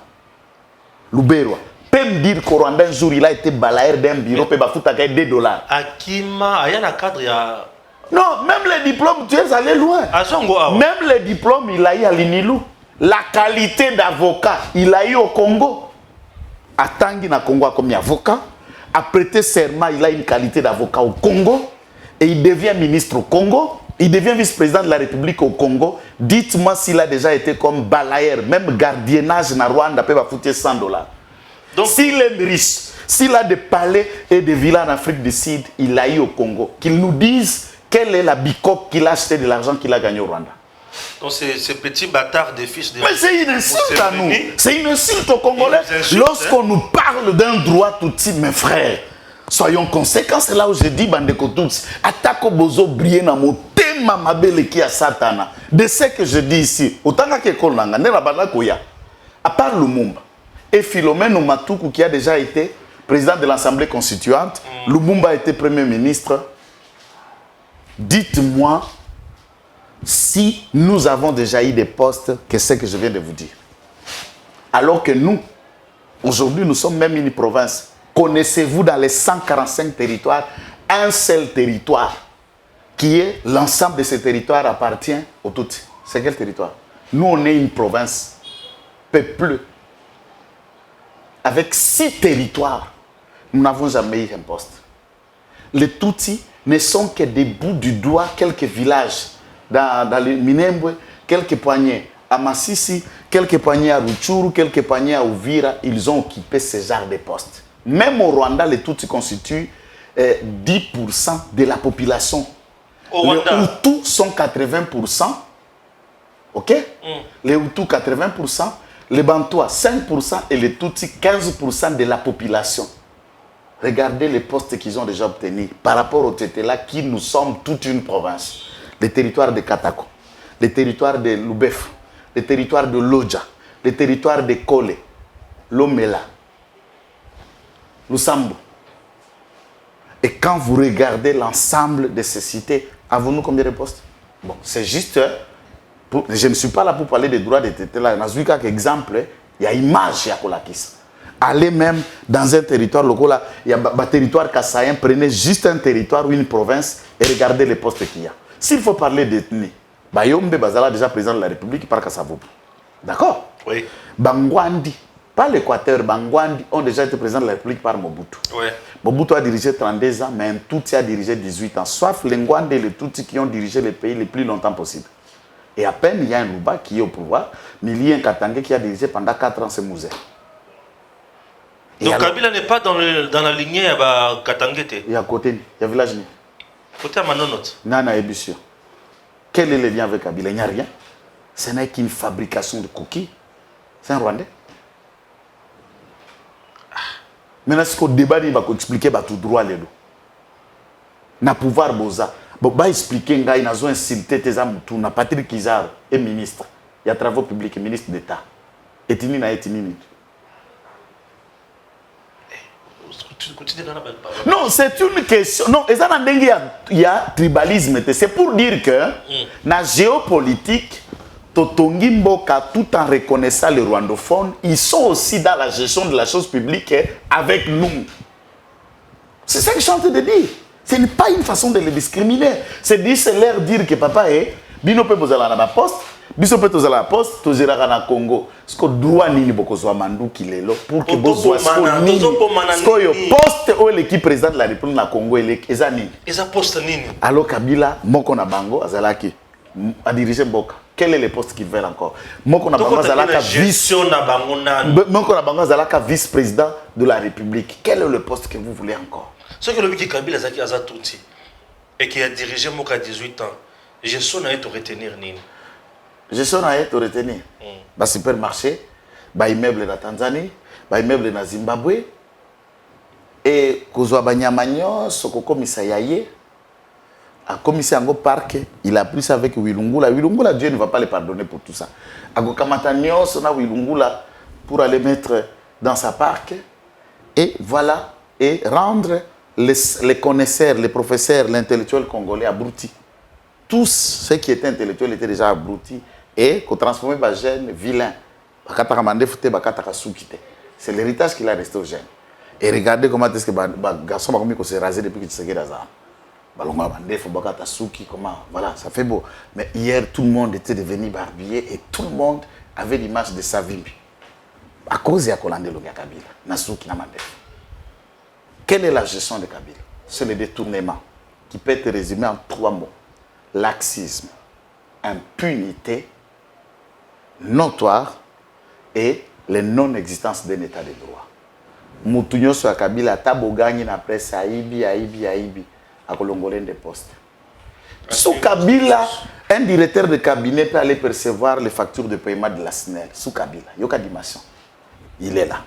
Lubero peut me dire qu'au Rwanda, un jour, il a été Balaël d'un bureau, peut me $2. Akima, il y a un cadre, il y a... Non, même les diplômes, tu es allé loin. Même les diplômes, il a eu à l'Inilou. La qualité d'avocat, il a eu au Congo. À Tanguy, na Congo, comme avocat. A prêté serment, il a une qualité d'avocat au Congo. Et il devient ministre au Congo. Il devient vice-président de la République au Congo. Dites-moi s'il a déjà été comme balayer, même gardiennage na Rwanda, peut foutre $100. Donc, s'il est riche, s'il a des palais et des villas en Afrique du Sud, il a eu au Congo. Qu'il nous dise quelle est la bicoque qu'il a acheté de l'argent qu'il a gagné au Rwanda. Donc ces petits bâtards des fils de... Mais c'est une insulte à nous. C'est une insulte aux Congolais. Lorsqu'on nous parle d'un droit tout type, mes frères, soyons conséquents. C'est là où je dis, Bandeko Tutsi, attaque au bozo briller dans mon thème, ma belle qui a Satana. De ce que je dis ici, autant que Kolanga, ne la banakoya, à part Lumumba, et Philomène Oumatoukou qui a déjà été président de l'Assemblée constituante, Lumumba a été premier ministre. Dites-moi si nous avons déjà eu des postes, que c'est que je viens de vous dire. Alors que nous, Aujourd'hui, nous sommes même une province. Connaissez-vous dans les 145 territoires, un seul territoire qui est l'ensemble de ces territoires appartient aux Tutsis? C'est quel territoire? Nous, on est une province peuplée avec 6 territoires. Nous n'avons jamais eu un poste. Les Tutsis ne sont que des bouts du doigt, quelques villages dans le Minembwe, quelques poignées à Massissi, quelques poignées à Rutshuru, quelques poignées à Uvira. Ils ont occupé ce genre de postes. Même au Rwanda, les Tutsis constituent 10% de la population. Les Hutus sont 80%. Ok? Les Hutus 80%, les Bantouas 5% et les Tutsis 15% de la population. Regardez les postes qu'ils ont déjà obtenus par rapport au Tétéla qui nous sommes toute une province. Les territoires de Katako, les territoires de Lubef, les territoires de Lodja, les territoires de Kole, Lomela, Lusambo. Et quand vous regardez l'ensemble de ces cités, avons-nous combien de postes? Bon, c'est juste... je ne suis pas là pour parler des droits des Tétéla. Dans quelques exemples, il y a image à Kolakis. Allez même dans un territoire local, il y a un territoire kassaïen, prenez juste un territoire ou une province et regardez les postes qu'il y a. S'il faut parler d'ethnie, Bayombe Bazala déjà président de la République par Kassavoub. D'accord? Oui. Bangwandi, pas l'Équateur, Bangwandi ont déjà été président de la République par Mobutu. Oui. Mobutu a dirigé 32 ans, mais un Tutsi a dirigé 18 ans. Sauf les Ngwandi et les Tutsis qui ont dirigé le pays le plus longtemps possible. Et à peine, il y a un Luba qui est au pouvoir, mais il y a un Katangé qui a dirigé pendant 4 ans ce musée. Donc Kabila n'est pas dans la lignée à Katangete. Il y a côté, il y a village. Côté à Manonot. Nana Ebusio. Quel est le lien avec Kabila? Il n'y a rien. Ce n'est qu'une fabrication de cookies. C'est un Rwandais. Maintenant, ce qu'on débat, il va expliquer tout droit les deux. Na pouvoir boza. Bon, va expliquer nga ils ont insulté tes amutu na Patrick Kizar est ministre. Il y a travaux publics, ministre d'État. Etini na etini. Non, c'est une question. Non, il y a tribalisme. C'est pour dire que la géopolitique, Totongi Mboka, tout en reconnaissant les rwandophones, ils sont aussi dans la gestion de la chose publique avec nous. C'est ça que je suis en train de dire. Ce n'est pas une façon de les discriminer. C'est leur dire que papa est, bino pe bozala na ba poste, biso pe tozala na poste, tozela na Congo. Ce que droit nini bokozwa mandu kilelo pour que bozwa ce que yo poste ou l'équipe président de la République na Congo eza nini. Eza poste nini. Alors Kabila moko na bango azalaki a diriger Mboka. Quel est le poste qu'ils veulent encore? Moko na bango azalaka vice-président de la République. Quel est le poste que vous voulez encore? Ce que le Kabila Zaki Azatouti et qui a dirigé Moka à 18 ans, je sonne à te retenir Nini. Je sonne à te retenir. Bah supermarché, bah immeuble na Tanzanie, bah immeuble na Zimbabwe, et kozwa banyamanyo soko komisa yaye, a commissaire Ango Park, il a pris ça avec Wilungula. Wilungula, Dieu ne va pas le pardonner pour tout ça. Ago Kamatanyo, on a Wilungula pour aller mettre dans sa parc, et voilà, et rendre les connaisseurs, les professeurs, l'intellectuel congolais abrutis. Tous ceux qui étaient intellectuels étaient déjà abrutis et qu'on transformait les jeunes vilains. C'est l'héritage qu'il a resté aux jeunes. Et regardez comment est-ce que les garçons ont se rasé depuis que tu sais que comment, voilà, ça fait beau. Mais hier, tout le monde était devenu barbier et tout le monde avait l'image de Savimbi. À cause de Kolande Kabila, Nasuki Namandef. Quelle est la gestion de Kabila? C'est le détournement qui peut être résumé en 3 mots. Laxisme, impunité, notoire et la non-existence d'un état de droit. Moutounyo sur Kabila, Tabo gagne la presse, Aïbi, à Kolongolène des postes. Sous Kabila, un directeur de cabinet peut aller percevoir les factures de paiement de la SNEL. Sous Kabila, il y a une dimension. Il est là.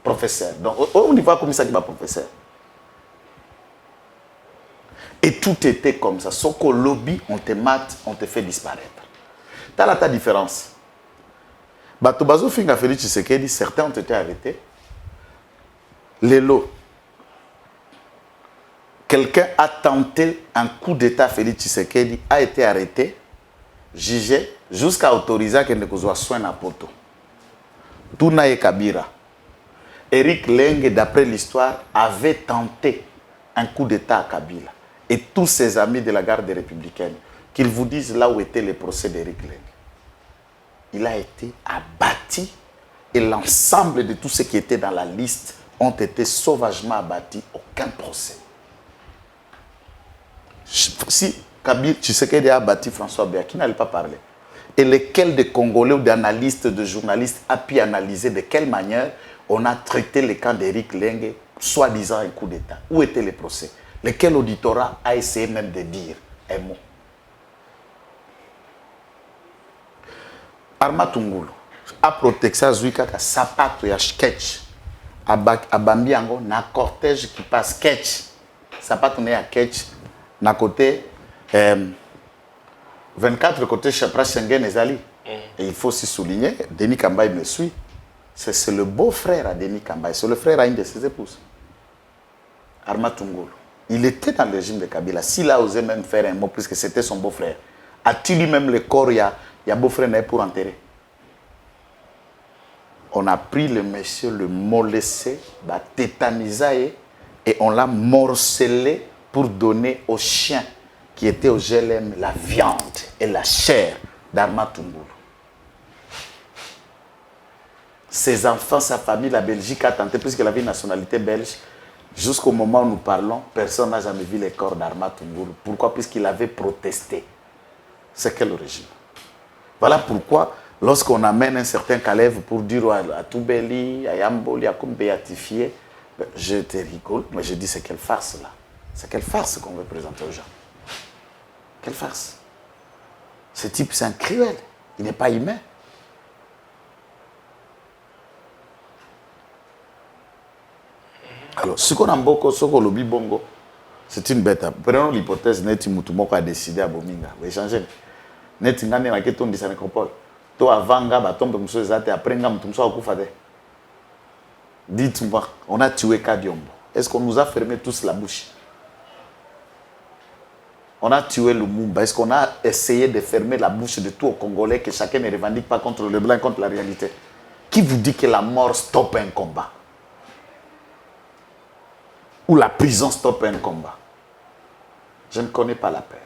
Professeur. Donc, on y va comme ça, il va professeur. Et tout était comme ça. Sauf qu'au lobby, on te mate, on te fait disparaître. T'as là ta différence. Batobazo Finga Félix Tshisekedi, certains ont été arrêtés. Lélo. Quelqu'un a tenté un coup d'État, Félix Tshisekedi, a été arrêté, jugé, jusqu'à autoriser qu'il ne soit soin à poto. Tout n'a Kabira. Eric Leng, d'après l'histoire, avait tenté un coup d'État à Kabila. Et tous ses amis de la garde républicaine, qu'ils vous disent là où était le procès d'Eric Leng. Il a été abattu et l'ensemble de tous ceux qui étaient dans la liste ont été sauvagement abattus. Aucun procès. Si Kabila Tshisekedi a abattu François Béa, qui n'allait pas parler? Et lequel des Congolais ou d'analystes, de journalistes a pu analyser de quelle manière on a traité le camp d'Eric Leng, soi-disant un coup d'État? Où était le procès? Lequel auditorat a essayé même de dire un mot? Arma Tungulu a protection Zuika sapato ya sketch abambi yango na cortège qui passe sketch sapato na ya sketch na côté 24 côté Chapra Schengen ezali. Et il faut aussi souligner, Denis Kambaye me suit, c'est le beau-frère à Denis Kambaye, c'est le frère à une de ses épouses. Arma Tungulu. Il était dans le régime de Kabila. S'il a osé même faire un mot, puisque c'était son beau-frère, a-t-il lui-même le corps, il y a beau-frère pour enterrer? On a pris le monsieur, le molesté, tétanisé, et on l'a morcelé pour donner aux chiens qui étaient au GLM la viande et la chair d'Arma Tungulu. Ses enfants, sa famille, la Belgique a tenté, puisqu'elle avait une nationalité belge. Jusqu'au moment où nous parlons, personne n'a jamais vu les corps d'Arma Tungulu. Pourquoi? Puisqu'il avait protesté. C'est quel régime? Voilà pourquoi, lorsqu'on amène un certain Kalev pour dire à Toubeli, à Yamboli, à comme béatifier, je te rigole, mais je dis c'est quelle farce là? C'est quelle farce qu'on veut présenter aux gens? Quelle farce? Ce type, c'est un cruel. Il n'est pas humain. Alors, ce qu'on a beaucoup, ce qu'on lobby bongo, c'est une bête. Prenons l'hypothèse, Neti Moutoumoko a décidé à Bominga. Vous échangez. Neti Ngane na keton di sa nécropole. Toi, avant, ba tombe monsieur Zate, après, nga Moutoumso a koufade. Dites-moi, on a tué Kadiombo. Est-ce qu'on nous a fermé tous la bouche? On a tué Lumumba. Est-ce qu'on a essayé de fermer la bouche de tous aux Congolais, que chacun ne revendique pas contre le blanc, contre la réalité? Qui vous dit que la mort stoppe un combat? Ou la prison stoppe un combat? Je ne connais pas la peur.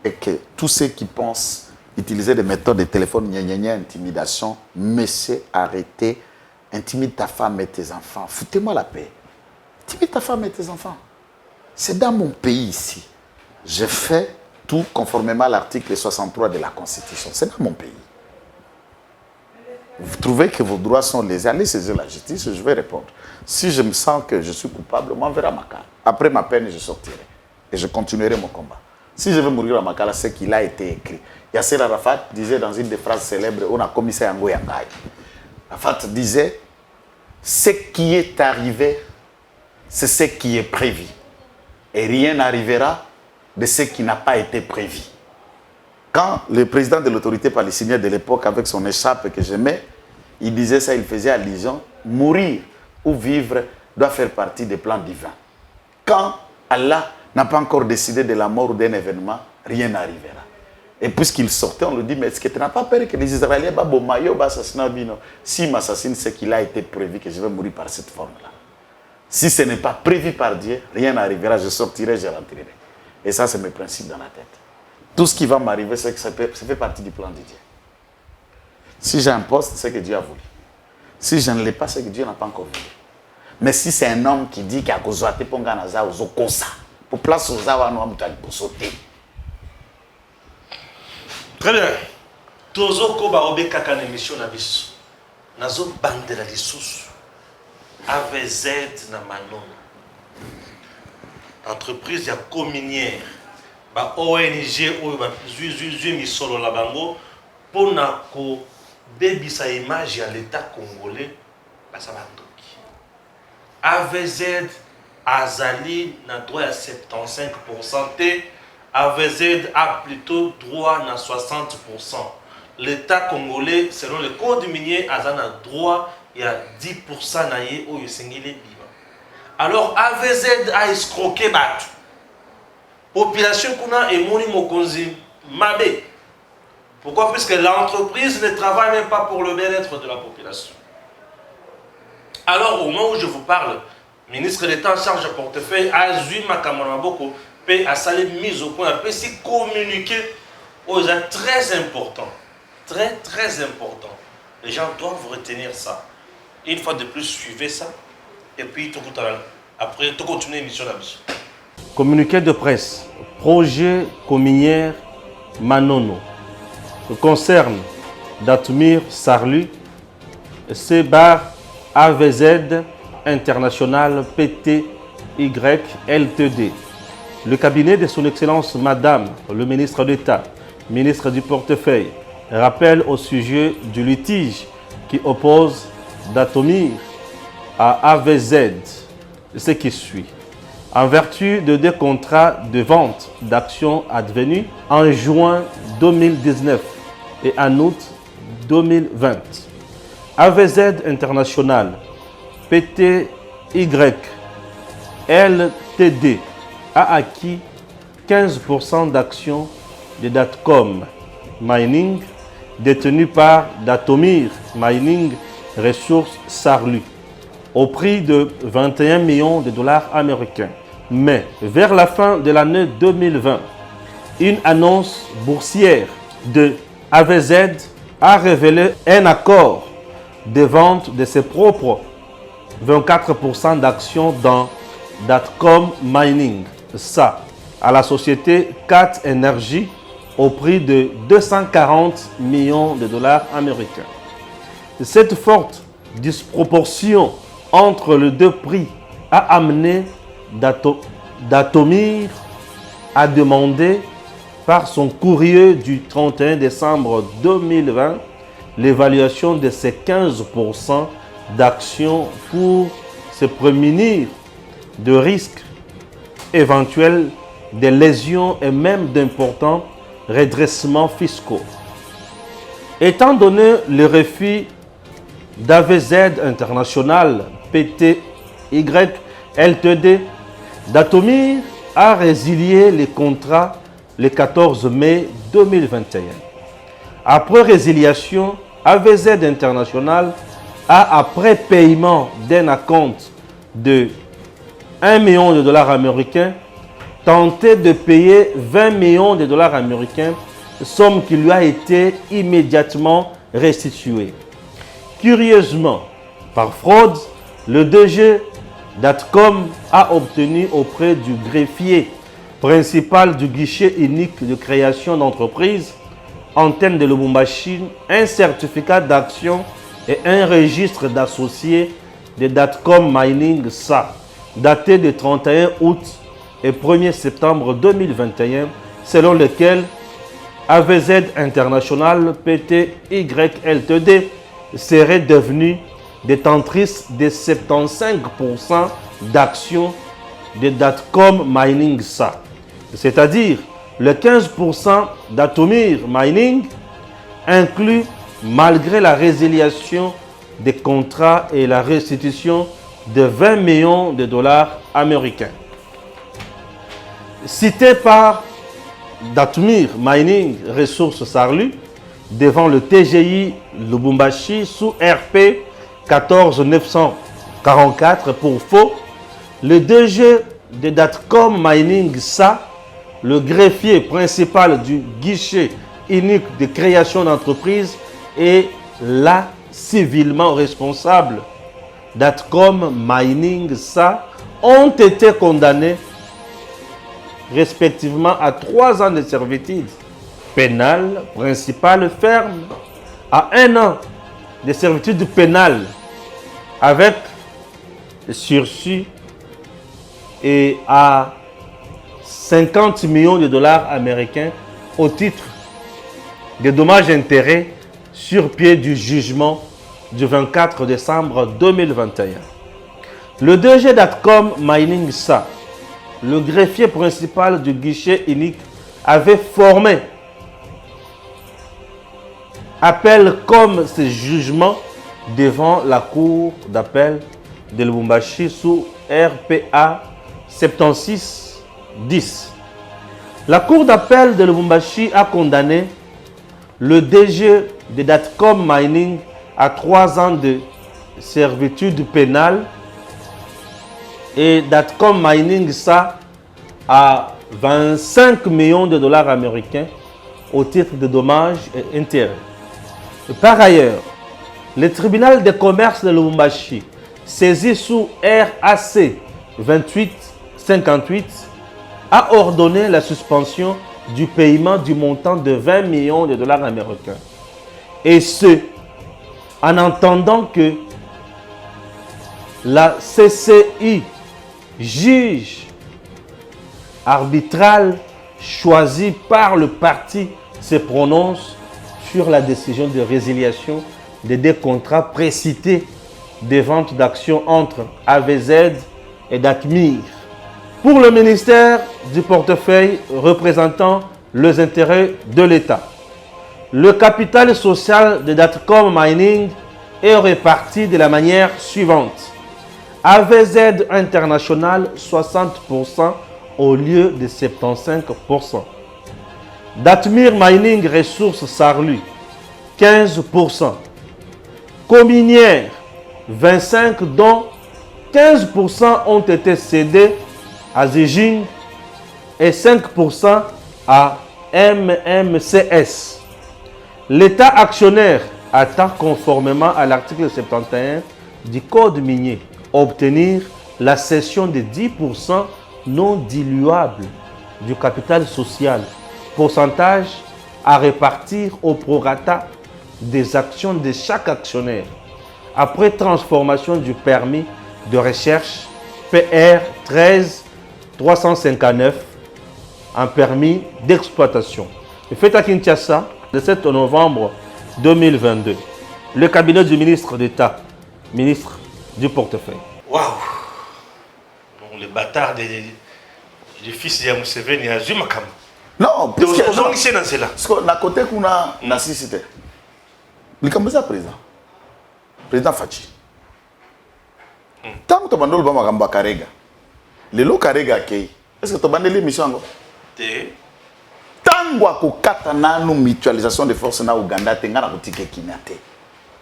Et que tous ceux qui pensent utiliser des méthodes de téléphone, intimidation, monsieur, arrêtez, intimide ta femme et tes enfants. Foutez-moi la paix. Intimide ta femme et tes enfants. C'est dans mon pays ici. Je fais tout conformément à l'article 63 de la Constitution. C'est dans mon pays. Vous trouvez que vos droits sont lésés, allez saisir la justice, je vais répondre. Si je me sens que je suis coupable, on m'enverra ma carte. Après ma peine, je sortirai. Et je continuerai mon combat. Si je veux mourir à Makala, c'est qu'il a été écrit. Yasser Arafat disait dans une des phrases célèbres, on a commis ça à Yango Yangai. Arafat disait, ce qui est arrivé, c'est ce qui est prévu. Et rien n'arrivera de ce qui n'a pas été prévu. Quand le président de l'autorité palestinienne de l'époque, avec son écharpe que j'aimais, il disait ça, il faisait allusion, mourir ou vivre doit faire partie des plans divins. Quand Allah n'a pas encore décidé de la mort ou d'un événement, rien n'arrivera. Et puisqu'il sortait, on lui dit, mais est-ce que tu n'as pas peur que les Israéliens assassinent? S'ils m'assassinent, c'est qu'il a été prévu que je vais mourir par cette forme-là. Si ce n'est pas prévu par Dieu, rien n'arrivera, je sortirai, je rentrerai. Et ça, c'est mes principes dans la tête. Tout ce qui va m'arriver, c'est que ça fait partie du plan de Dieu. Si j'ai un poste, c'est que Dieu a voulu. Si je ne l'ai pas, c'est que Dieu n'a pas encore voulu. Mais si c'est un homme qui dit qu'il y a Kozouate Ponganaza ou Zokosa, pour place aux Zawa, nous avons sauter. Très bien. Tozoko baobe kaka na émission na biso. Nazo bandela lisusu. AVZ na Manon. Entreprise ya communière. Ba ONG ou ba zuzu misolo la bango pona ko bebisa image ya l'état congolais ba sa bandoki. AVZ azali na droit à 75% te AVZ a plutôt droit à 60%. L'État congolais, selon le code minier, a droit à 10% na ye oyo sengeli biba. Alors AVZ a escroqué batu. Population kuna emoni mokonzi mabe. Pourquoi? Puisque l'entreprise ne travaille même pas pour le bien-être de la population. Alors, au moment où je vous parle, le ministre d'État en charge de portefeuille a vu ma Maboko, puis a salé mise au point, puis s'y communiquer aux gens très important. Très, très important. Les gens doivent retenir ça. Une fois de plus, suivez ça. Et puis, après, tout continuer l'émission là-dessus. Communiqué de presse. Projet Cominière Manono. Concerne Datumir Sarlu, C-Bar AVZ International PTY LTD. Le cabinet de son Excellence Madame le ministre d'État, ministre du portefeuille, rappelle au sujet du litige qui oppose Datumir à AVZ ce qui suit. En vertu de deux contrats de vente d'actions advenus en juin 2019 et en août 2020, AVZ International PTY LTD a acquis 15% d'actions de Datcom Mining détenues par Datomir Mining Ressources Sarlu au prix de 21 millions de dollars américains. Mais vers la fin de l'année 2020, une annonce boursière de AVZ a révélé un accord de vente de ses propres 24% d'actions dans Datcom Mining, ça, à la société 4 Energy au prix de 240 millions de dollars américains. Cette forte disproportion entre les deux prix a amené Datomir à demander par son courrier du 31 décembre 2020 l'évaluation de ces 15% d'actions pour se prémunir de risques éventuels, de lésions et même d'importants redressements fiscaux. Étant donné le refus d'AVZ International PTY LTD, Datomir a résilié les contrats le 14 mai 2021. Après résiliation, AVZ International a, après paiement d'un acompte de 1 million de dollars américains, tenté de payer 20 millions de dollars américains, somme qui lui a été immédiatement restituée. Curieusement, par fraude, le DG Datcom a obtenu auprès du greffier principal du guichet unique de création d'entreprise, Antenne de Lubumbashi, un certificat d'action et un registre d'associés de Datcom Mining SA, daté du 31 août et 1er septembre 2021, selon lequel AVZ International PTY LTD serait devenue détentrice de 75% d'actions de Datcom Mining SA, c'est-à-dire le 15% d'Atomir Mining inclus malgré la résiliation des contrats et la restitution de 20 millions de dollars américains. Cité par Datomir Mining Ressources Sarlu devant le TGI Lubumbashi sous RP 14944 pour faux, le DG de Datcom Mining SA, le greffier principal du guichet unique de création d'entreprise et la civilement responsable Datcom Mining SA ont été condamnés respectivement à 3 ans de servitude pénale principale ferme, à 1 an de servitude pénale avec sursis et à 50 millions de dollars américains au titre des dommages-intérêts sur pied du jugement du 24 décembre 2021. Le DG Datcom Mining SA, le greffier principal du guichet unique, avait formé appel comme ce jugement devant la cour d'appel de Lubumbashi sous RPA 7610. La cour d'appel de Lubumbashi a condamné le DG de Datcom Mining à 3 ans de servitude pénale et Datcom Mining ça à 25 millions de dollars américains au titre de dommages et intérêts. Par ailleurs, le tribunal de commerce de Lubumbashi, saisi sous RAC 2858, a ordonné la suspension du paiement du montant de 20 millions de dollars américains. Et ce, en entendant que la CCI, juge arbitral choisi par le parti, se prononce sur la décision de résiliation des deux contrats précités de vente d'actions entre AVZ et Datmir. Pour le ministère du portefeuille représentant les intérêts de l'État, le capital social de Datcom Mining est réparti de la manière suivante. AVZ International 60% au lieu de 75%. Datmir Mining Ressources Sarlu 15%. Cominière 25%, dont 15% ont été cédés à Zijing et 5% à MMCS. L'État actionnaire attend conformément à l'article 71 du Code minier obtenir la cession de 10% non diluable du capital social, pourcentage à répartir au prorata des actions de chaque actionnaire, après transformation du permis de recherche PR 13359 en permis d'exploitation. Fait à Kinshasa, le 7 novembre 2022, le cabinet du ministre d'État, ministre du portefeuille. Waouh! Le bâtard des fils de Museveni a joué Makam. Non, parce que na côté qu'on a nassisité. Le Kambeza président Fachi. Tant que tu as bandé le Bama Karega, le lo Karega Kei, est-ce que tu as bandé l'émission? Tant que tu as mutualisation de forces na Ouganda, tu as boutique Kinate.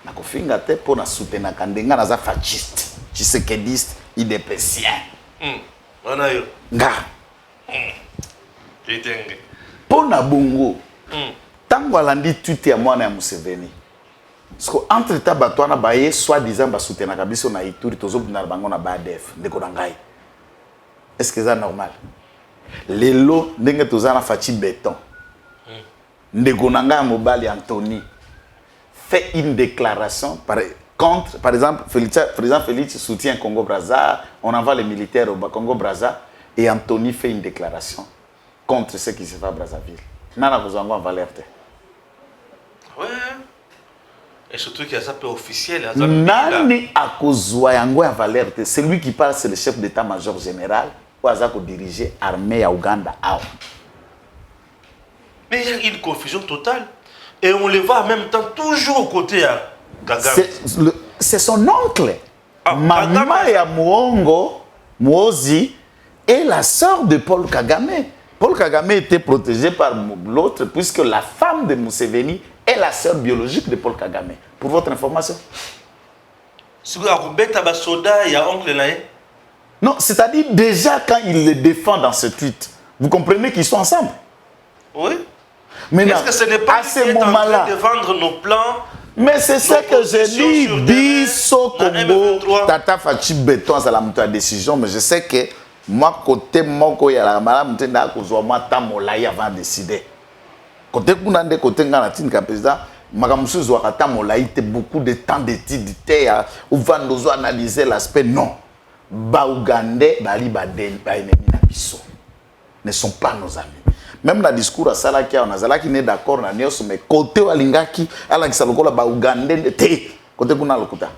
Na kofinga te pour na soutenir kandenga na za fasciste, tshisekediste, idépécien. Wana yo. Nga. Kitenge. Pour na bongo. Tango alandi tweet ya mwana ya Museveni. Parce que entre ta batwana baye soi-disant ba soutenir kabiso na Ituri tozo bina bango na BADF ndeko na ngai. Est-ce que c'est normal? Lelo ndenge tozana fachi béton. Ndeko na ngai mobali Anthony fait une déclaration contre, par exemple, président Félix soutient Congo-Brazza, on envoie les militaires au Congo-Brazza, et Anthony fait une déclaration contre ce qui se fait à Brazzaville. Nana vous envoie en valeur. Ouais. Et surtout qu'il y a ça peu officiel. Nani akozwa yango en valeur. C'est lui qui parle, c'est le chef d'état-major général, ou azako diriger l'armée à Ouganda. Mais il y a une confusion totale. Et on le voit en même temps toujours aux côtés à Kagame. C'est son oncle. Maman ya Muongo, Muozi, est la sœur de Paul Kagame. Paul Kagame était protégé par l'autre, puisque la femme de Museveni est la sœur biologique de Paul Kagame. Pour votre information. Non, c'est-à-dire déjà quand il les défend dans ce tweet, vous comprenez qu'ils sont ensemble. Oui. Est-ce que ce n'est pas à ce moment-là de vendre nos plans? Mais c'est ce que je dis, Bisso Congo, Tata Fachi Béton, c'est la décision, mais je sais que moi, côté mon il y a la madame Tenda Kozoma Tamolaï avant de décider. Côté Kounande, côté Nganatine, le président, Magamusu Zouakata Molaï, il y a beaucoup de temps d'études, où va nous analyser l'aspect non. Baougandais, Bali Baden, Bainemi Nabiso, ne sont pas nos amis. Même dans le discours à Salakia, on a Zalaki n'est d'accord, mais côté Walingaki, Alak Salokola, Baougandais, côté Kuna Lokuta.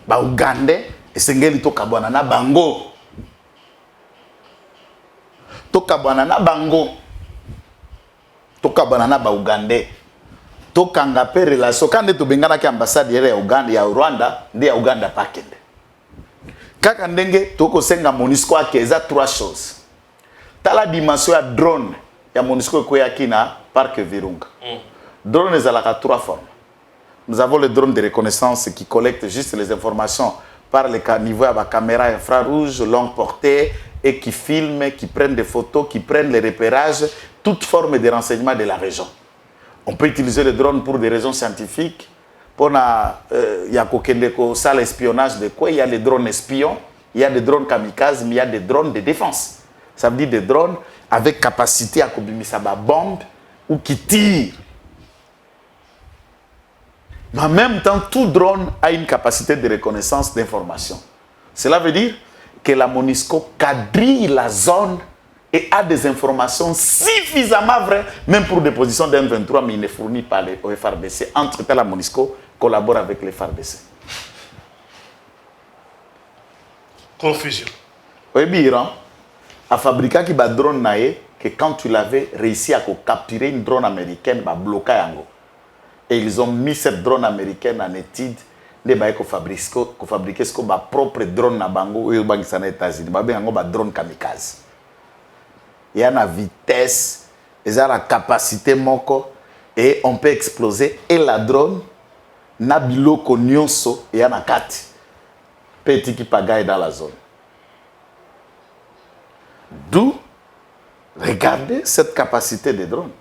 Baougandais, et Sengeli Toka Banana Bango. Toka Banana Bango. Toka Banana Baougandais. Toka Ngape relation. Quand tu bengana ki ambassade ya Uganda, ya Rwanda, ndi ya Uganda pakende. Kaka ndenge toko senga MONUSCO akeza trois choses. Tala dimension ya drone ya MONUSCO koyaki na parc Virunga. Drone ezalaka trois formes. Nous avons le drone de reconnaissance qui collecte juste les informations par les niveaux à la caméra infrarouge, longue portée, et qui filment, qui prennent des photos, qui prennent les repérages, toute forme de renseignement de la région. On peut utiliser le drone pour des raisons scientifiques. Il y a ça l'espionnage de quoi? Il y a les drones espions, il y a des drones kamikazes, mais il y a des drones de défense. Ça veut dire des drones avec capacité à kobimisa ba bombe ou qui tirent. Mais en même temps, tout drone a une capacité de reconnaissance d'information. Cela veut dire que la MONUSCO quadrille la zone et a des informations suffisamment vraies, même pour des positions d'M23, mais il ne fournit pas au FARDC. Entre-temps, la MONUSCO collabore avec les FARDC. Confusion. Oui, Iran a fabriqué qui drone que quand tu l'avais réussi à capturer une drone américaine, va bloquer Yango. Et ils ont mis cette drone américaine en étude. Ils ont fabriqué ce propre drone na bango et aux États-Unis. Ils ont un drone kamikaze. Il y a la vitesse, il y a la capacité moko et on peut exploser. Et la drone, na biloko nyonso et na kati. Petit qui pagaille dans la zone. D'où, regardez cette capacité de drone.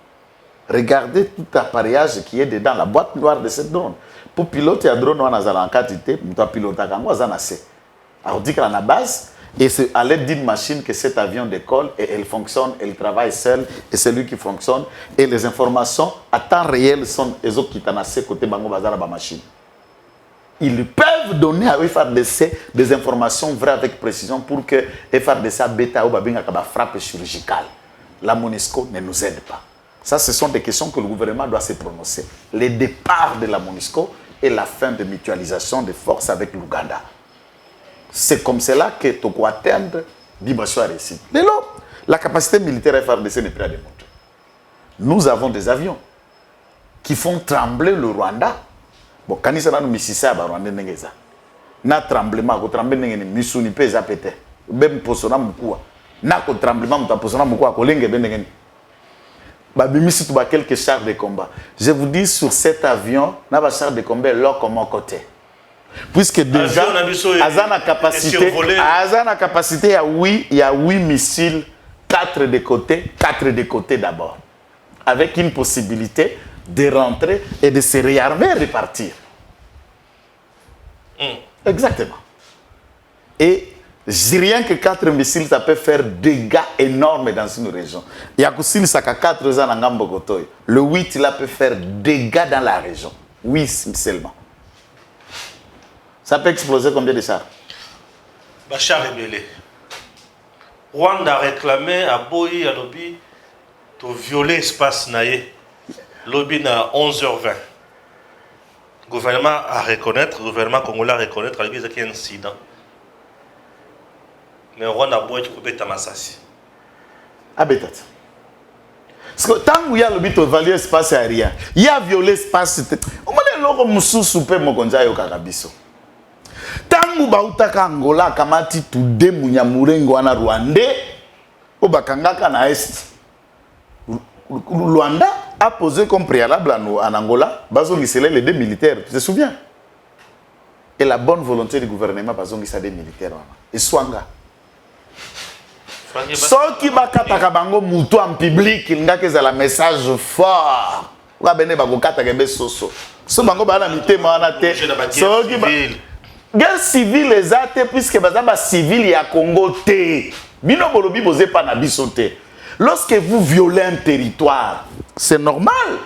Regardez tout l'appareillage qui est dedans, la boîte noire de cette drone. Pour piloter un drone, on a en quantité, on doit piloter on a assez. Alors, on dit qu'à la base, et c'est à l'aide d'une machine que cet avion décolle et elle fonctionne, elle travaille seule et c'est lui qui fonctionne. Et les informations à temps réel sont les autres qui sont à côté de la machine. Ils peuvent donner à FARDC des informations vraies avec précision pour que FARDC bêta ou frappe chirurgicale. La MONUSCO ne nous aide pas. Ça, ce sont des questions que le gouvernement doit se prononcer. Le départ de la MONUSCO et la fin de mutualisation des forces avec l'Ouganda. C'est comme cela que tu dois atteindre dimension réussite. Dès lors, la capacité militaire FARDC n'est plus à démontrer. Nous avons des avions qui font trembler le Rwanda. Bon, quand ils sont dans le Mississippi, Rwanda n'est pas na tremblement, ko tremblement n'est misuni pesa pété. Même pour son amukua. Na ko tremblement, pour son amukua, ko lenge benengeni. Quelques chars de combat. Je vous dis, sur cet avion, il y a des chars de combat là comme mon côté. Puisque déjà, Azana capacité, il y a 8 missiles, 4 de côté d'abord. Avec une possibilité de rentrer et de se réarmer et repartir. Exactement. Et rien que 4 missiles, ça peut faire des dégâts énormes dans une région. Il y a aussi 4 ans en Gambogotoy. Le 8, là, peut faire des dégâts dans la région. 8 seulement. Ça peut exploser combien de chars? Bachar rebellé. Rwanda a réclamé à Boyi, à Lobi, de violer l'espace naïe. Lobi na 11h20. Le gouvernement le gouvernement congolais a reconnaître qu'il y a un incident. Mais Rwanda a beau être coupé à Massassi. Ah, peut-être. Parce que tant qu'il y a le but de valider l'espace aérien, il y a violé l'espace. On m'a dit que je suis super mokonja yo kakabiso. Tant que bautaka Angola kamati tude munyamurengo ana Rwandais, obakangaka na est. Rwanda a posé comme préalable en Angola, les 2 militaires. Tu te souviens? Et la bonne volonté du gouvernement, bazongi des militaires. Et Swanga. Ceux qui bakataka bango muto en public, il n'a que un message fort. Wa bene bakokata kebe soso. So bango bana mitema wana te. Ceux qui guerre civile les athées puisque bazaba civil ya Congo te. Bino bolobi boze pa na biso te. Lorsque vous violez un territoire, c'est normal.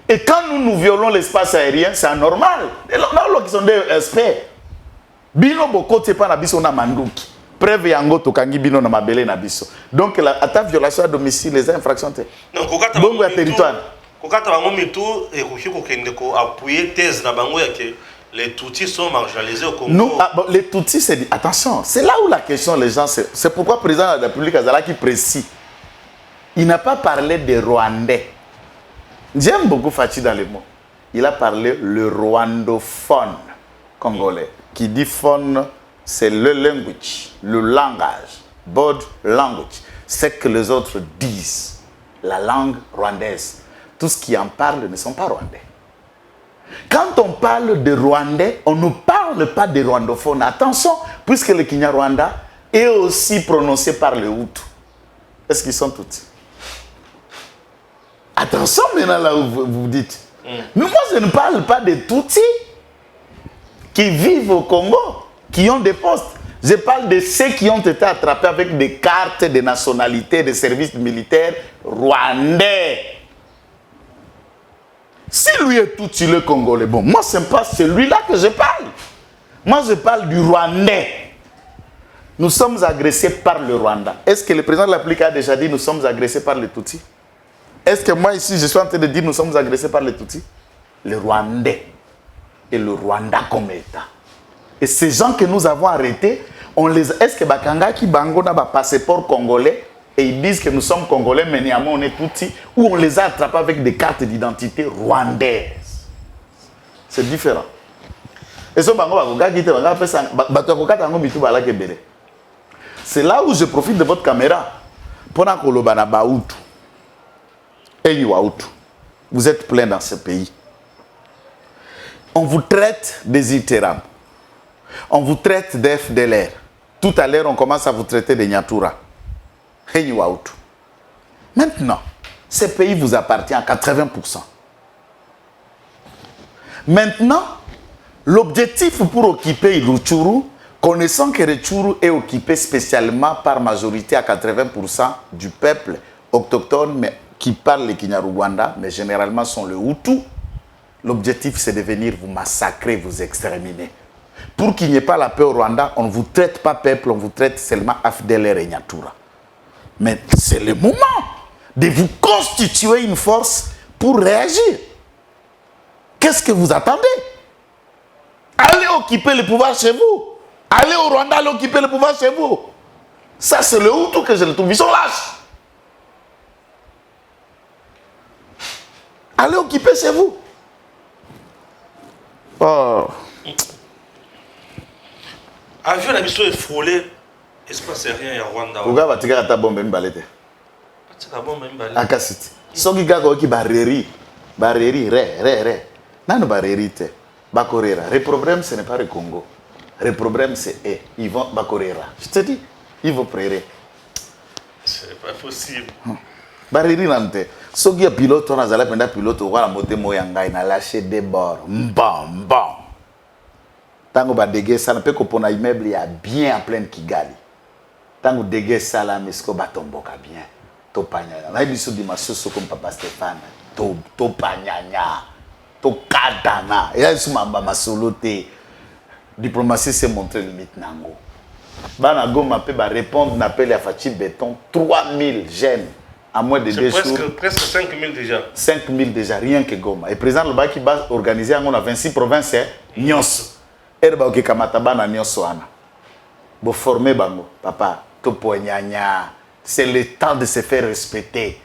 Et quand nous violons l'espace aérien, c'est anormal. Et là, qui sont des experts. Bino boko te pa na biso na manduki. Preuve yango tokangi bino na mabele na biso. Donc la ta violation à domicile les infractions te. Non, kokata bongo ya territoire. Kokata bango mitu et ko kende ko appuyer thèse na bango ya que les Tutsis sont marginalisés au Congo. Nous, les Tutsis, c'est dit, attention, c'est là où la question, les gens, c'est pourquoi le président de la République Azala qui précise. Il n'a pas parlé des Rwandais. J'aime beaucoup Fachi dans les mots. Il a parlé le rwandophone congolais. Qui dit phone, c'est le language, le langage, body language. C'est que les autres disent, la langue rwandaise. Tout ce qui en parle ne sont pas rwandais. Quand on parle de Rwandais, on ne parle pas des rwandophones. Attention, puisque le Kinyarwanda est aussi prononcé par les Hutus. Est-ce qu'ils sont tous? Attention maintenant là où vous dites. Mais moi, je ne parle pas des Tutsis qui vivent au Congo, qui ont des postes. Je parle de ceux qui ont été attrapés avec des cartes de nationalité, des services militaires rwandais. Si lui est Tutsi, le Congolais, bon, moi, ce n'est pas celui-là que je parle. Moi, je parle du Rwandais. Nous sommes agressés par le Rwanda. Est-ce que le président de la République a déjà dit nous sommes agressés par les Tutsis? Est-ce que moi, ici, je suis en train de dire nous sommes agressés par les Tutsis? Les Rwandais et le Rwanda comme État. Et ces gens que nous avons arrêtés, est-ce que Bakanga qui Bango n'a pas passeport congolais et ils disent que nous sommes congolais, mais néanmoins on est Tutsis, ou on les a attrapés avec des cartes d'identité rwandaises? C'est différent. Et ce c'est là où je profite de votre caméra pour Kolobana Baoutou. Et vous êtes plein dans ce pays. On vous traite des Iteram. On vous traite d'FDLR. Tout à l'heure, on commence à vous traiter de Nyatura. Maintenant, ce pays vous appartient à 80%. Maintenant, l'objectif pour occuper Rutshuru, connaissant que Rutshuru est occupé spécialement par majorité à 80% du peuple autochtone, mais qui parle le Kinyarwanda, mais généralement sont le Hutu, l'objectif c'est de venir vous massacrer, vous exterminer. Pour qu'il n'y ait pas la paix au Rwanda, on ne vous traite pas peuple, on vous traite seulement FDLR et Nyatura. Mais c'est le moment de vous constituer une force pour réagir. Qu'est-ce que vous attendez? Allez occuper le pouvoir chez vous. Allez au Rwanda, allez occuper le pouvoir chez vous. Ça, c'est le Hutu que je le trouve. Ils sont lâches. Allez occuper chez vous. Oh. Avion la mission est frôlée. Espace rien à Rwanda. Pourquoi va-t-il faire ta bombe balete? Ta bombe balete. Akasiti. Soki gago ki bareri. Bareri, re. Nano bareri te. Bakorera. Le problème, ce n'est pas le Congo. Le problème, c'est eux. Ils vont Bakorera. Je te dis, ils vont prêter. C'est pas possible. Bareri nante. Soki ya pilote, on a zala penda pilote, on va monter moyanga, il a lâché des bords. Mbam. Tango ba dégué ça, peut qu'on a immeuble, il y a bien en pleine Kigali. Tango dégué ça là, mais ce qu'on va tomboka bien. Topanyanya. On a dit sur dimanche, comme Papa Stéphane. Topanyanya. Tokadana. Et là, ils sont ma soloté. Diplomatie s'est montré limite nango. Bana Goma peut répondre n'appelle à Fachi Béton 3000 jeunes à moins de 2 jours. Presque 5000 déjà. 5000 déjà, rien que Goma. Et président Loba qui va organiser on a 26 provinces, Nyos. Erba oke kamata bana Nyos wana. Bo former bango, papa, topo nyanya. C'est le temps de se faire respecter.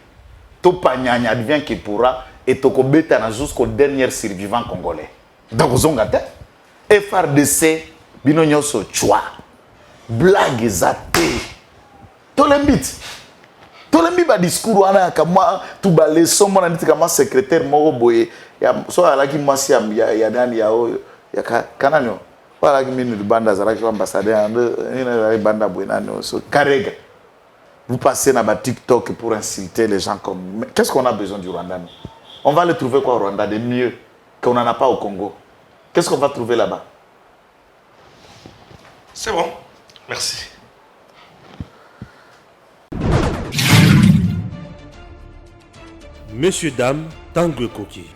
Topa nyanya advient qui pourra et tokobeta jusqu'au dernier survivant congolais. Donc zongate FRDC bino nyoso chwa. Blague zate. Tolembi ba discours wana kama tu ba leçon mona niti kama secrétaire moko boye ya so alaki mwasi ya nani ya kananyo wala ki minu banda zalaki ambassadeur ina banda boye nani so Karega. Vous passez dans TikTok pour insulter les gens comme... Qu'est-ce qu'on a besoin du Rwanda? On va le trouver quoi au Rwanda de mieux qu'on n'en a pas au Congo? Qu'est-ce qu'on va trouver là-bas? C'est bon. Merci. Messieurs, dames, Tanguy Koki.